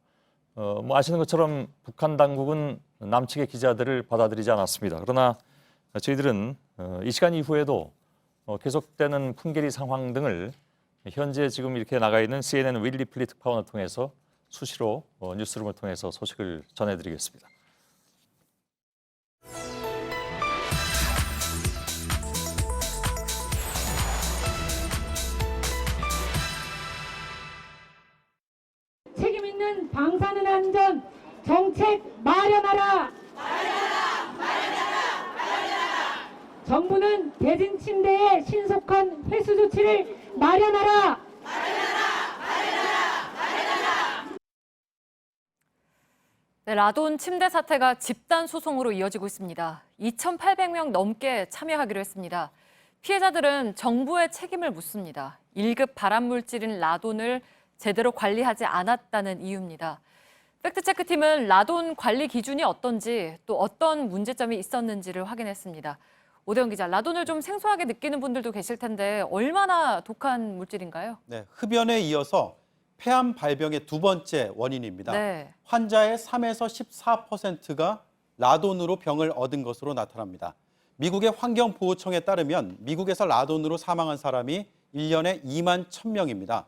뭐 아시는 것처럼 북한 당국은 남측의 기자들을 받아들이지 않았습니다. 그러나 저희들은 이 시간 이후에도 계속되는 풍계리 상황 등을 현재 지금 이렇게 나가 있는 CNN 윌 리플리 특파원을 통해서 수시로 뉴스룸을 통해서 소식을 전해드리겠습니다. 책임 있는 방사능 안전 정책 마련하라. 정부는 대진 침대의 신속한 회수 조치를 마련하라. 네, 라돈 침대 사태가 집단 소송으로 이어지고 있습니다. 2,800명 넘게 참여하기로 했습니다. 피해자들은 정부의 책임을 묻습니다. 1급 발암물질인 라돈을 제대로 관리하지 않았다는 이유입니다. 팩트체크팀은 라돈 관리 기준이 어떤지 또 어떤 문제점이 있었는지를 확인했습니다. 오대영 기자, 라돈을 좀 생소하게 느끼는 분들도 계실 텐데 얼마나 독한 물질인가요? 네, 흡연에 이어서 폐암 발병의 두 번째 원인입니다. 네. 환자의 3에서 14%가 라돈으로 병을 얻은 것으로 나타납니다. 미국의 환경보호청에 따르면 미국에서 라돈으로 사망한 사람이 1년에 2만 1,000명입니다.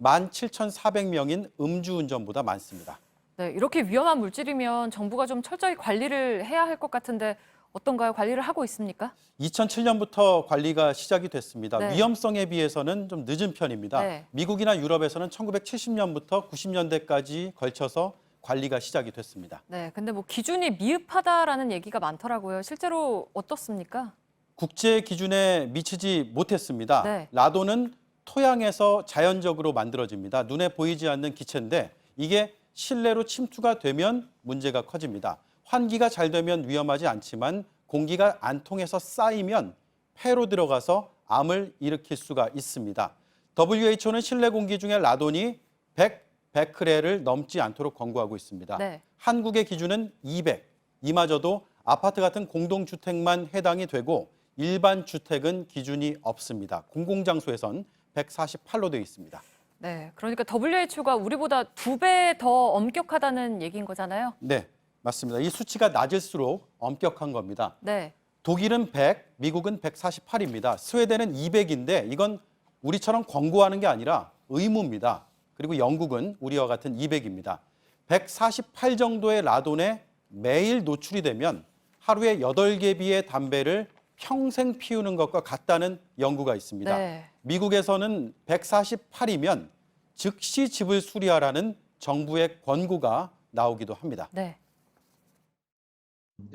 17,400명인 음주운전보다 많습니다. 네, 이렇게 위험한 물질이면 정부가 좀 철저히 관리를 해야 할 것 같은데 어떤가요? 관리를 하고 있습니까? 2007년부터 관리가 시작이 됐습니다. 네. 위험성에 비해서는 좀 늦은 편입니다. 네. 미국이나 유럽에서는 1970년부터 90년대까지 걸쳐서 관리가 시작이 됐습니다. 네, 근데 뭐 기준이 미흡하다라는 얘기가 많더라고요. 실제로 어떻습니까? 국제 기준에 미치지 못했습니다. 네. 라돈은 토양에서 자연적으로 만들어집니다. 눈에 보이지 않는 기체인데 이게 실내로 침투가 되면 문제가 커집니다. 환기가 잘 되면 위험하지 않지만 공기가 안 통해서 쌓이면 폐로 들어가서 암을 일으킬 수가 있습니다. WHO는 실내 공기 중에 라돈이 100 베크렐을 넘지 않도록 권고하고 있습니다. 네. 한국의 기준은 200. 이마저도 아파트 같은 공동주택만 해당이 되고 일반 주택은 기준이 없습니다. 공공장소에선 148로 되어 있습니다. 네, 그러니까 WHO가 우리보다 2배 더 엄격하다는 얘기인 거잖아요. 네, 맞습니다. 이 수치가 낮을수록 엄격한 겁니다. 네. 독일은 100, 미국은 148입니다. 스웨덴은 200인데 이건 우리처럼 권고하는 게 아니라 의무입니다. 그리고 영국은 우리와 같은 200입니다. 148 정도의 라돈에 매일 노출이 되면 하루에 8개비의 담배를 평생 피우는 것과 같다는 연구가 있습니다. 네. 미국에서는 148이면 즉시 집을 수리하라는 정부의 권고가 나오기도 합니다. 네.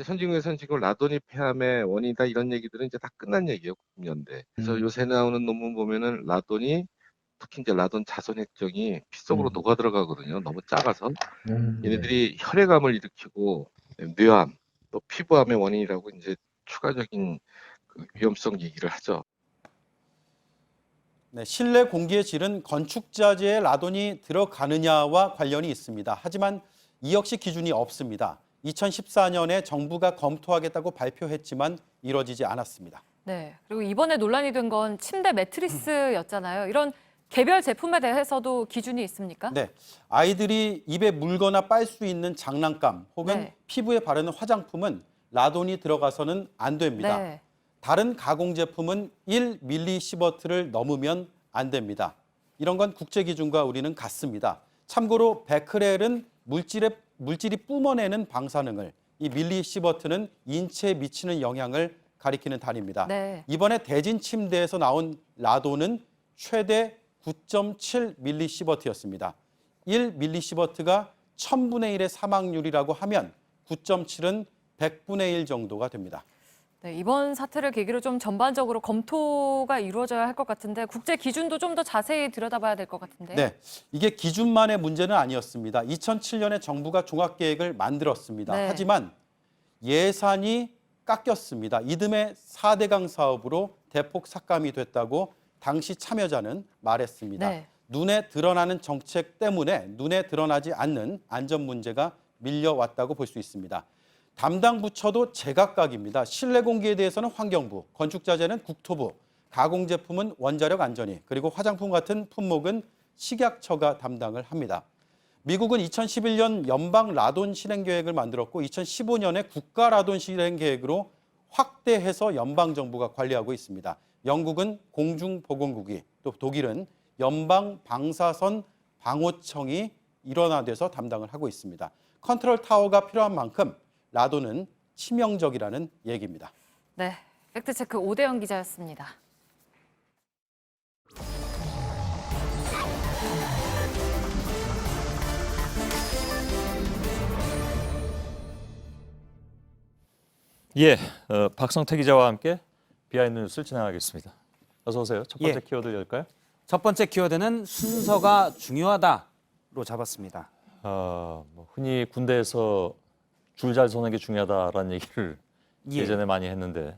선진국에서는 지금 라돈이 폐암의 원인이다 이런 얘기들은 이제 다 끝난 얘기예요, 90년대. 그래서 요새 나오는 논문 보면은 라돈이 특히 이제 라돈 자손 핵정이 피 속으로 녹아 들어가거든요. 너무 작아서 얘네들이 혈액암을 일으키고 뇌암, 또 피부암의 원인이라고 이제 추가적인 그 위험성 얘기를 하죠. 네, 실내 공기의 질은 건축자재에 라돈이 들어가느냐와 관련이 있습니다. 하지만 이 역시 기준이 없습니다. 2014년에 정부가 검토하겠다고 발표했지만 이뤄지지 않았습니다. 네. 그리고 이번에 논란이 된 건 침대 매트리스였잖아요. 이런 개별 제품에 대해서도 기준이 있습니까? 네, 아이들이 입에 물거나 빨 수 있는 장난감 혹은 네. 피부에 바르는 화장품은 라돈이 들어가서는 안 됩니다. 네. 다른 가공 제품은 1mS를 넘으면 안 됩니다. 이런 건 국제 기준과 우리는 같습니다. 참고로 베크렐은 물질이 뿜어내는 방사능을, 이 밀리시버트는 인체에 미치는 영향을 가리키는 단위입니다. 네. 이번에 대진 침대에서 나온 라돈은 최대 9.7mS였습니다. 1mS가 1000분의 1의 사망률이라고 하면 9.7은 100분의 1 정도가 됩니다. 네, 이번 사태를 계기로 좀 전반적으로 검토가 이루어져야 할 것 같은데 국제 기준도 좀 더 자세히 들여다봐야 될 것 같은데요. 네, 이게 기준만의 문제는 아니었습니다. 2007년에 정부가 종합계획을 만들었습니다. 네. 하지만 예산이 깎였습니다. 이듬해 4대강 사업으로 대폭 삭감이 됐다고 당시 참여자는 말했습니다. 네. 눈에 드러나는 정책 때문에 눈에 드러나지 않는 안전 문제가 밀려왔다고 볼 수 있습니다. 담당 부처도 제각각입니다. 실내 공기에 대해서는 환경부, 건축자재는 국토부, 가공제품은 원자력 안전위, 그리고 화장품 같은 품목은 식약처가 담당을 합니다. 미국은 2011년 연방 라돈 실행 계획을 만들었고 2015년에 국가 라돈 실행 계획으로 확대해서 연방 정부가 관리하고 있습니다. 영국은 공중보건국이, 또 독일은 연방 방사선 방호청이 일원화돼서 담당을 하고 있습니다. 컨트롤 타워가 필요한 만큼 라돈은 치명적이라는 얘기입니다. 네, 팩트체크 오대영 기자였습니다. 예, 박성태 기자와 함께 비하인드 뉴스를 진행하겠습니다. 어서 오세요. 첫 번째 키워드 열까요? 첫 번째 키워드는 순서가 중요하다로 잡았습니다. 흔히 군대에서 줄 잘 서는 게 중요하다라는 얘기를 예전에 많이 했는데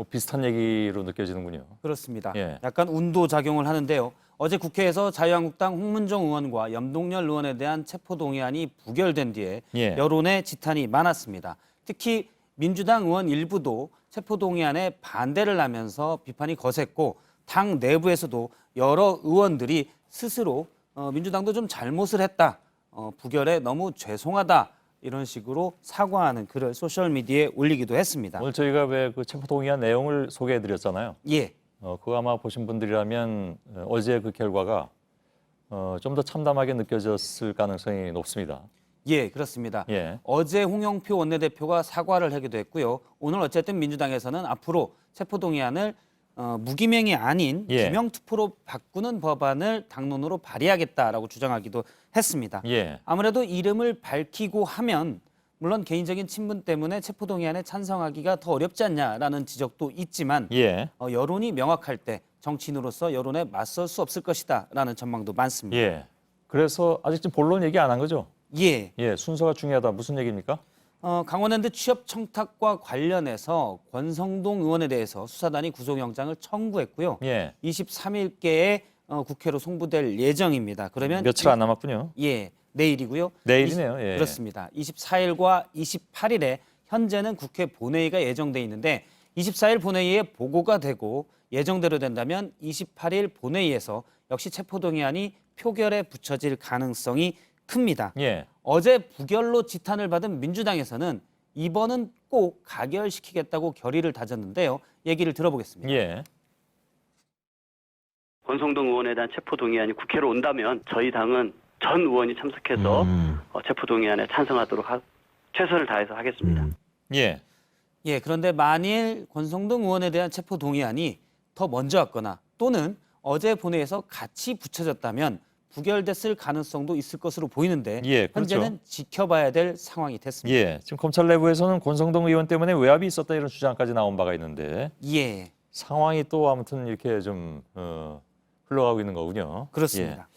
비슷한 얘기로 느껴지는군요. 그렇습니다. 예. 약간 운도 작용을 하는데요. 어제 국회에서 자유한국당 홍문종 의원과 염동열 의원에 대한 체포동의안이 부결된 뒤에 여론의 지탄이 많았습니다. 특히 민주당 의원 일부도 체포동의안에 반대를 하면서 비판이 거셌고 당 내부에서도 여러 의원들이 스스로 민주당도 좀 잘못을 했다. 부결에 너무 죄송하다. 이런 식으로 사과하는 글을 소셜미디어에 올리기도 했습니다. 오늘 저희가 왜 그 체포동의안 내용을 소개해드렸잖아요. 예. 그거 아마 보신 분들이라면 어제 그 결과가 좀 더 참담하게 느껴졌을 가능성이 높습니다. 예, 그렇습니다. 예. 어제 홍영표 원내대표가 사과를 하기도 했고요. 오늘 어쨌든 민주당에서는 앞으로 체포동의안을 무기명이 아닌 기명투표로 바꾸는 법안을 당론으로 발의하겠다라고 주장하기도 했습니다. 아무래도 이름을 밝히고 하면 물론 개인적인 친분 때문에 체포동의안에 찬성하기가 더 어렵지 않냐라는 지적도 있지만 여론이 명확할 때 정치인으로서 여론에 맞설 수 없을 것이다라는 전망도 많습니다. 그래서 아직 지금 본론 얘기 안 한 거죠? 예. 순서가 중요하다. 무슨 얘기입니까? 강원랜드 취업 청탁과 관련해서 권성동 의원에 대해서 수사단이 구속영장을 청구했고요. 23일께에 국회로 송부될 예정입니다. 그러면 며칠 안 남았군요. 예, 내일이고요. 내일이네요. 그렇습니다. 24일과 28일에 현재는 국회 본회의가 예정돼 있는데 24일 본회의에 보고가 되고 예정대로 된다면 28일 본회의에서 역시 체포동의안이 표결에 붙여질 가능성이 큽니다. 어제 부결로 지탄을 받은 민주당에서는 이번은 꼭 가결시키겠다고 결의를 다졌는데요. 얘기를 들어보겠습니다. 권성동 의원에 대한 체포동의안이 국회로 온다면 저희 당은 전 의원이 참석해서 체포동의안에 찬성하도록 최선을 다해서 하겠습니다. 그런데 만일 권성동 의원에 대한 체포동의안이 더 먼저 왔거나 또는 어제 본회의에서 같이 붙여졌다면 부결됐을 가능성도 있을 것으로 보이는데 현재는 지켜봐야 될 상황이 됐습니다. 지금 검찰 내부에서는 권성동 의원 때문에 외압이 있었다 이런 주장까지 나온 바가 있는데 상황이 또 아무튼 이렇게 좀 흘러가고 있는 거군요. 그렇습니다.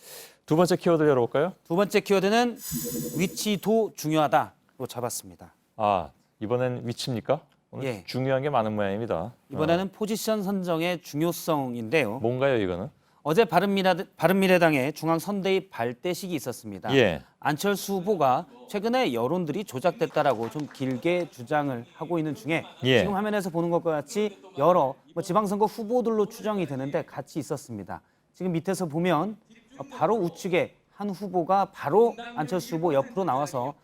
두 번째 키워드 열어볼까요? 두 번째 키워드는 위치도 중요하다로 잡았습니다. 이번엔 위치입니까? 오늘 중요한 게 많은 모양입니다. 이번에는 포지션 선정의 중요성인데요. 뭔가요, 이거는? 어제 바른미래당의 중앙선대위 발대식이 있었습니다. 예. 안철수 후보가 최근에 여론들이 조작됐다라고 좀 길게 주장을 하고 있는 중에 예. 지금 화면에서 보는 것과 같이 여러 지방선거 후보들로 추정이 되는데 같이 있었습니다. 지금 밑에서 보면 바로 우측에 한 후보가 바로 안철수 후보 옆으로 나와서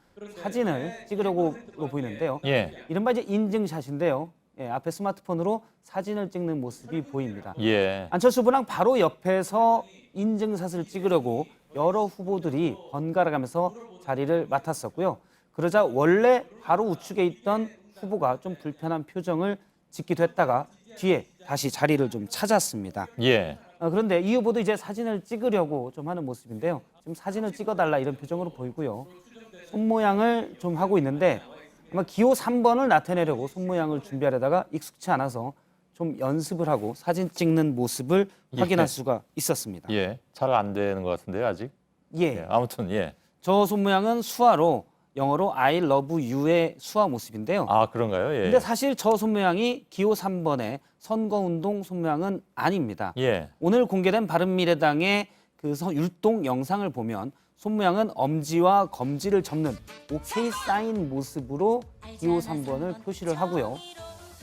사진을 찍으려고 보이는데요. 예. 이른바 이제 인증샷인데요. 예, 앞에 스마트폰으로 사진을 찍는 모습이 보입니다. 예. 안철수 후보랑 바로 옆에서 인증샷을 찍으려고 여러 후보들이 번갈아 가면서 자리를 맡았었고요. 그러자 원래 바로 우측에 있던 후보가 좀 불편한 표정을 짓기도 했다가 뒤에 다시 자리를 좀 찾았습니다. 예. 그런데 이 후보도 이제 사진을 찍으려고 좀 하는 모습인데요. 지금 사진을 찍어달라 이런 표정으로 보이고요. 손 모양을 좀 하고 있는데 아마 기호 3번을 나타내려고 손 모양을 준비하려다가 익숙치 않아서 좀 연습을 하고 사진 찍는 모습을 확인할 수가 있었습니다. 예. 잘 안 되는 것 같은데요, 아직. 예. 예. 아무튼 예. 저 손 모양은 수화로 영어로 I love you의 수화 모습인데요. 아, 그런가요? 예. 근데 사실 저 손 모양이 기호 3번의 선거운동 손 모양은 아닙니다. 예. 오늘 공개된 바른미래당의 그 율동 영상을 보면 손 모양은 엄지와 검지를 접는 OK 사인 모습으로 기호 3번을 표시를 하고요.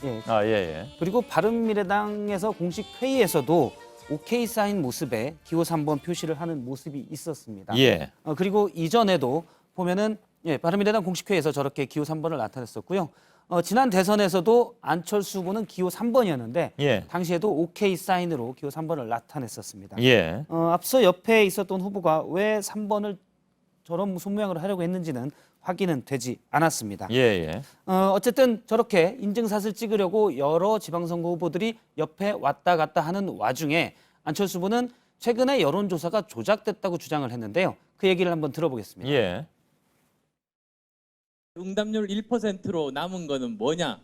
예. 아, 예, 예. 그리고 바른미래당에서 공식 회의에서도 OK 사인 모습에 기호 3번 표시를 하는 모습이 있었습니다. 예. 그리고 이전에도 보면은 바른미래당 공식 회의에서 저렇게 기호 3번을 나타냈었고요. 지난 대선에서도 안철수 후보는 기호 3번이었는데 예. 당시에도 OK 사인으로 기호 3번을 나타냈었습니다. 예. 앞서 옆에 있었던 후보가 왜 3번을 저런 손 모양으로 하려고 했는지는 확인은 되지 않았습니다. 예, 예. 어쨌든 저렇게 인증샷을 찍으려고 여러 지방선거 후보들이 옆에 왔다 갔다 하는 와중에 안철수 후보는 최근에 여론조사가 조작됐다고 주장을 했는데요. 그 얘기를 한번 들어보겠습니다. 예. 응답률 1%로 남은 거는 뭐냐?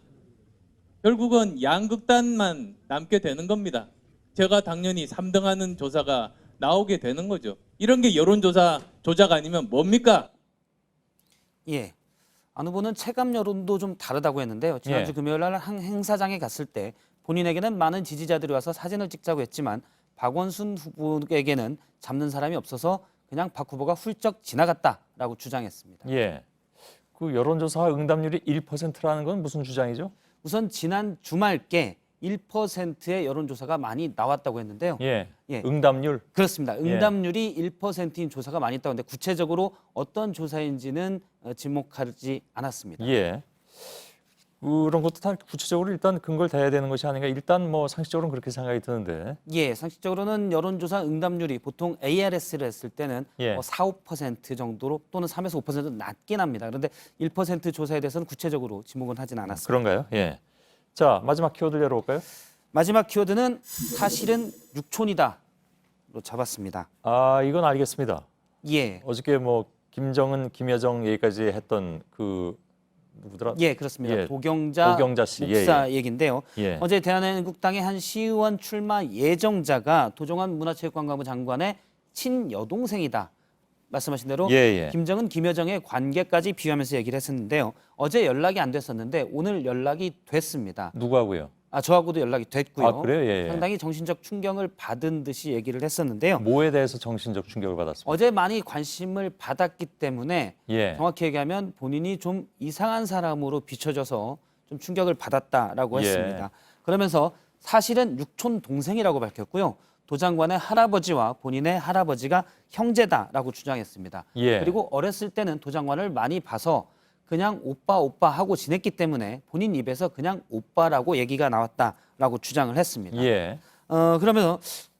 결국은 양극단만 남게 되는 겁니다. 제가 당연히 3등하는 조사가 나오게 되는 거죠. 이런 게 여론조사 조작 아니면 뭡니까? 예. 안 후보는 체감 여론도 좀 다르다고 했는데요. 지난주 금요일 날 한 행사장에 갔을 때 본인에게는 많은 지지자들이 와서 사진을 찍자고 했지만 박원순 후보에게는 잡는 사람이 없어서 그냥 박 후보가 훌쩍 지나갔다라고 주장했습니다. 예. 그 여론조사 응답률이 1%라는 건 무슨 주장이죠? 우선 지난 주말께 1%의 여론조사가 많이 나왔다고 했는데요. 예. 응답률? 그렇습니다. 응답률이 1%인 조사가 많이 있다고 했는데 구체적으로 어떤 조사인지는 지목하지 않았습니다. 예. 그런 것도 다 구체적으로 일단 근거를 대야 되는 것이 아닌가. 일단 뭐 상식적으로는 그렇게 생각이 드는데. 예, 상식적으로는 여론조사 응답률이 보통 ARS를 했을 때는 4, 5% 정도로 또는 3에서 5% 낮긴 합니다. 그런데 1% 조사에 대해서는 구체적으로 지목은 하진 않았습니다. 그런가요? 예. 자, 마지막 키워드 열어볼까요? 마지막 키워드는 사실은 육촌이다로 잡았습니다. 아, 이건 알겠습니다. 예. 어저께 뭐 김정은, 김여정 얘기까지 했던 그 누구더라? 예, 그렇습니다. 예. 도경자 씨 목사 얘기인데요. 예. 어제 대한민국당의 한 시의원 출마 예정자가 도종환 문화체육관광부 장관의 친여동생이다. 말씀하신 대로 김정은, 김여정의 관계까지 비유하면서 얘기를 했었는데요. 어제 연락이 안 됐었는데 오늘 연락이 됐습니다. 누구하고요? 저하고도 연락이 됐고요. 아, 그래요? 예, 예. 상당히 정신적 충격을 받은 듯이 얘기를 했었는데요. 뭐에 대해서 정신적 충격을 받았습니까? 어제 많이 관심을 받았기 때문에 정확히 얘기하면 본인이 좀 이상한 사람으로 비춰져서 좀 충격을 받았다라고 했습니다. 그러면서 사실은 육촌 동생이라고 밝혔고요. 도 장관의 할아버지와 본인의 할아버지가 형제다라고 주장했습니다. 그리고 어렸을 때는 도 장관을 많이 봐서 그냥 오빠 하고 지냈기 때문에 본인 입에서 그냥 오빠라고 얘기가 나왔다라고 주장을 했습니다.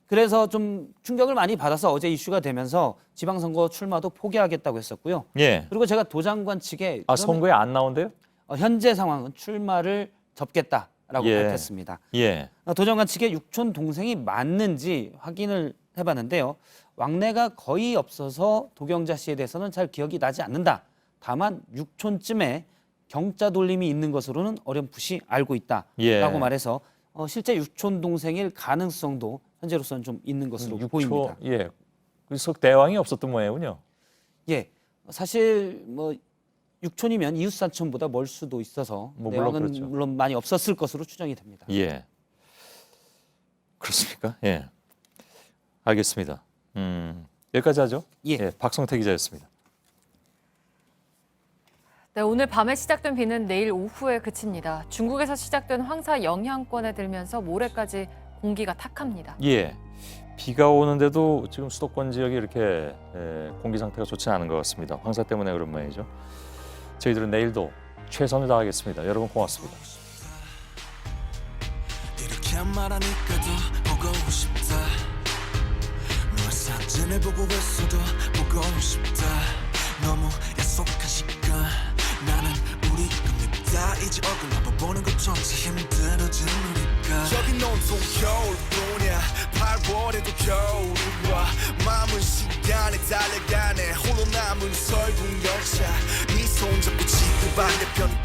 그래서 좀 충격을 많이 받아서 어제 이슈가 되면서 지방선거 출마도 포기하겠다고 했었고요. 그리고 제가 도 장관 측에 선거에 안 나온대요? 현재 상황은 출마를 접겠다라고 밝혔습니다. 도 장관 측의 육촌 동생이 맞는지 확인을 해봤는데요. 왕래가 거의 없어서 도경자 씨에 대해서는 잘 기억이 나지 않는다. 다만 육촌쯤에 경자 돌림이 있는 것으로는 어렴풋이 알고 있다라고 말해서 실제 육촌 동생일 가능성도 현재로서는 좀 있는 것으로 보입니다. 그래서 대왕이 없었던 모양이군요. 예, 사실 뭐 육촌이면 이웃 사촌보다 멀 수도 있어서 대왕은 그렇죠. 물론 많이 없었을 것으로 추정이 됩니다. 예, 그렇습니까? 예. 알겠습니다. 여기까지 하죠. 예. 박성태 기자였습니다. 네, 오늘 밤에 시작된 비는 내일 오후에 그칩니다. 중국에서 시작된 황사 영향권에 들면서 모레까지 공기가 탁합니다. 예, 비가 오는데도 지금 수도권 지역이 이렇게 공기 상태가 좋지 않은 것 같습니다. 황사 때문에 그런 모양이죠. 저희들은 내일도 최선을 다하겠습니다. 여러분 고맙습니다. 이렇게 말하니까 더 보고 싶다. 너의 사진을 보고 있어도 보고 싶다. 너무 약속한 시간 나는 우리 겁니다. 이제 얼굴 한번 보는 것조차 힘들어진 우리가 여긴 온통 겨울뿐이야. 8월에도 겨울이 와. 마음은 시간에 달려가네. 홀로 남은 설국 열차. 네 손잡고 지구 반대편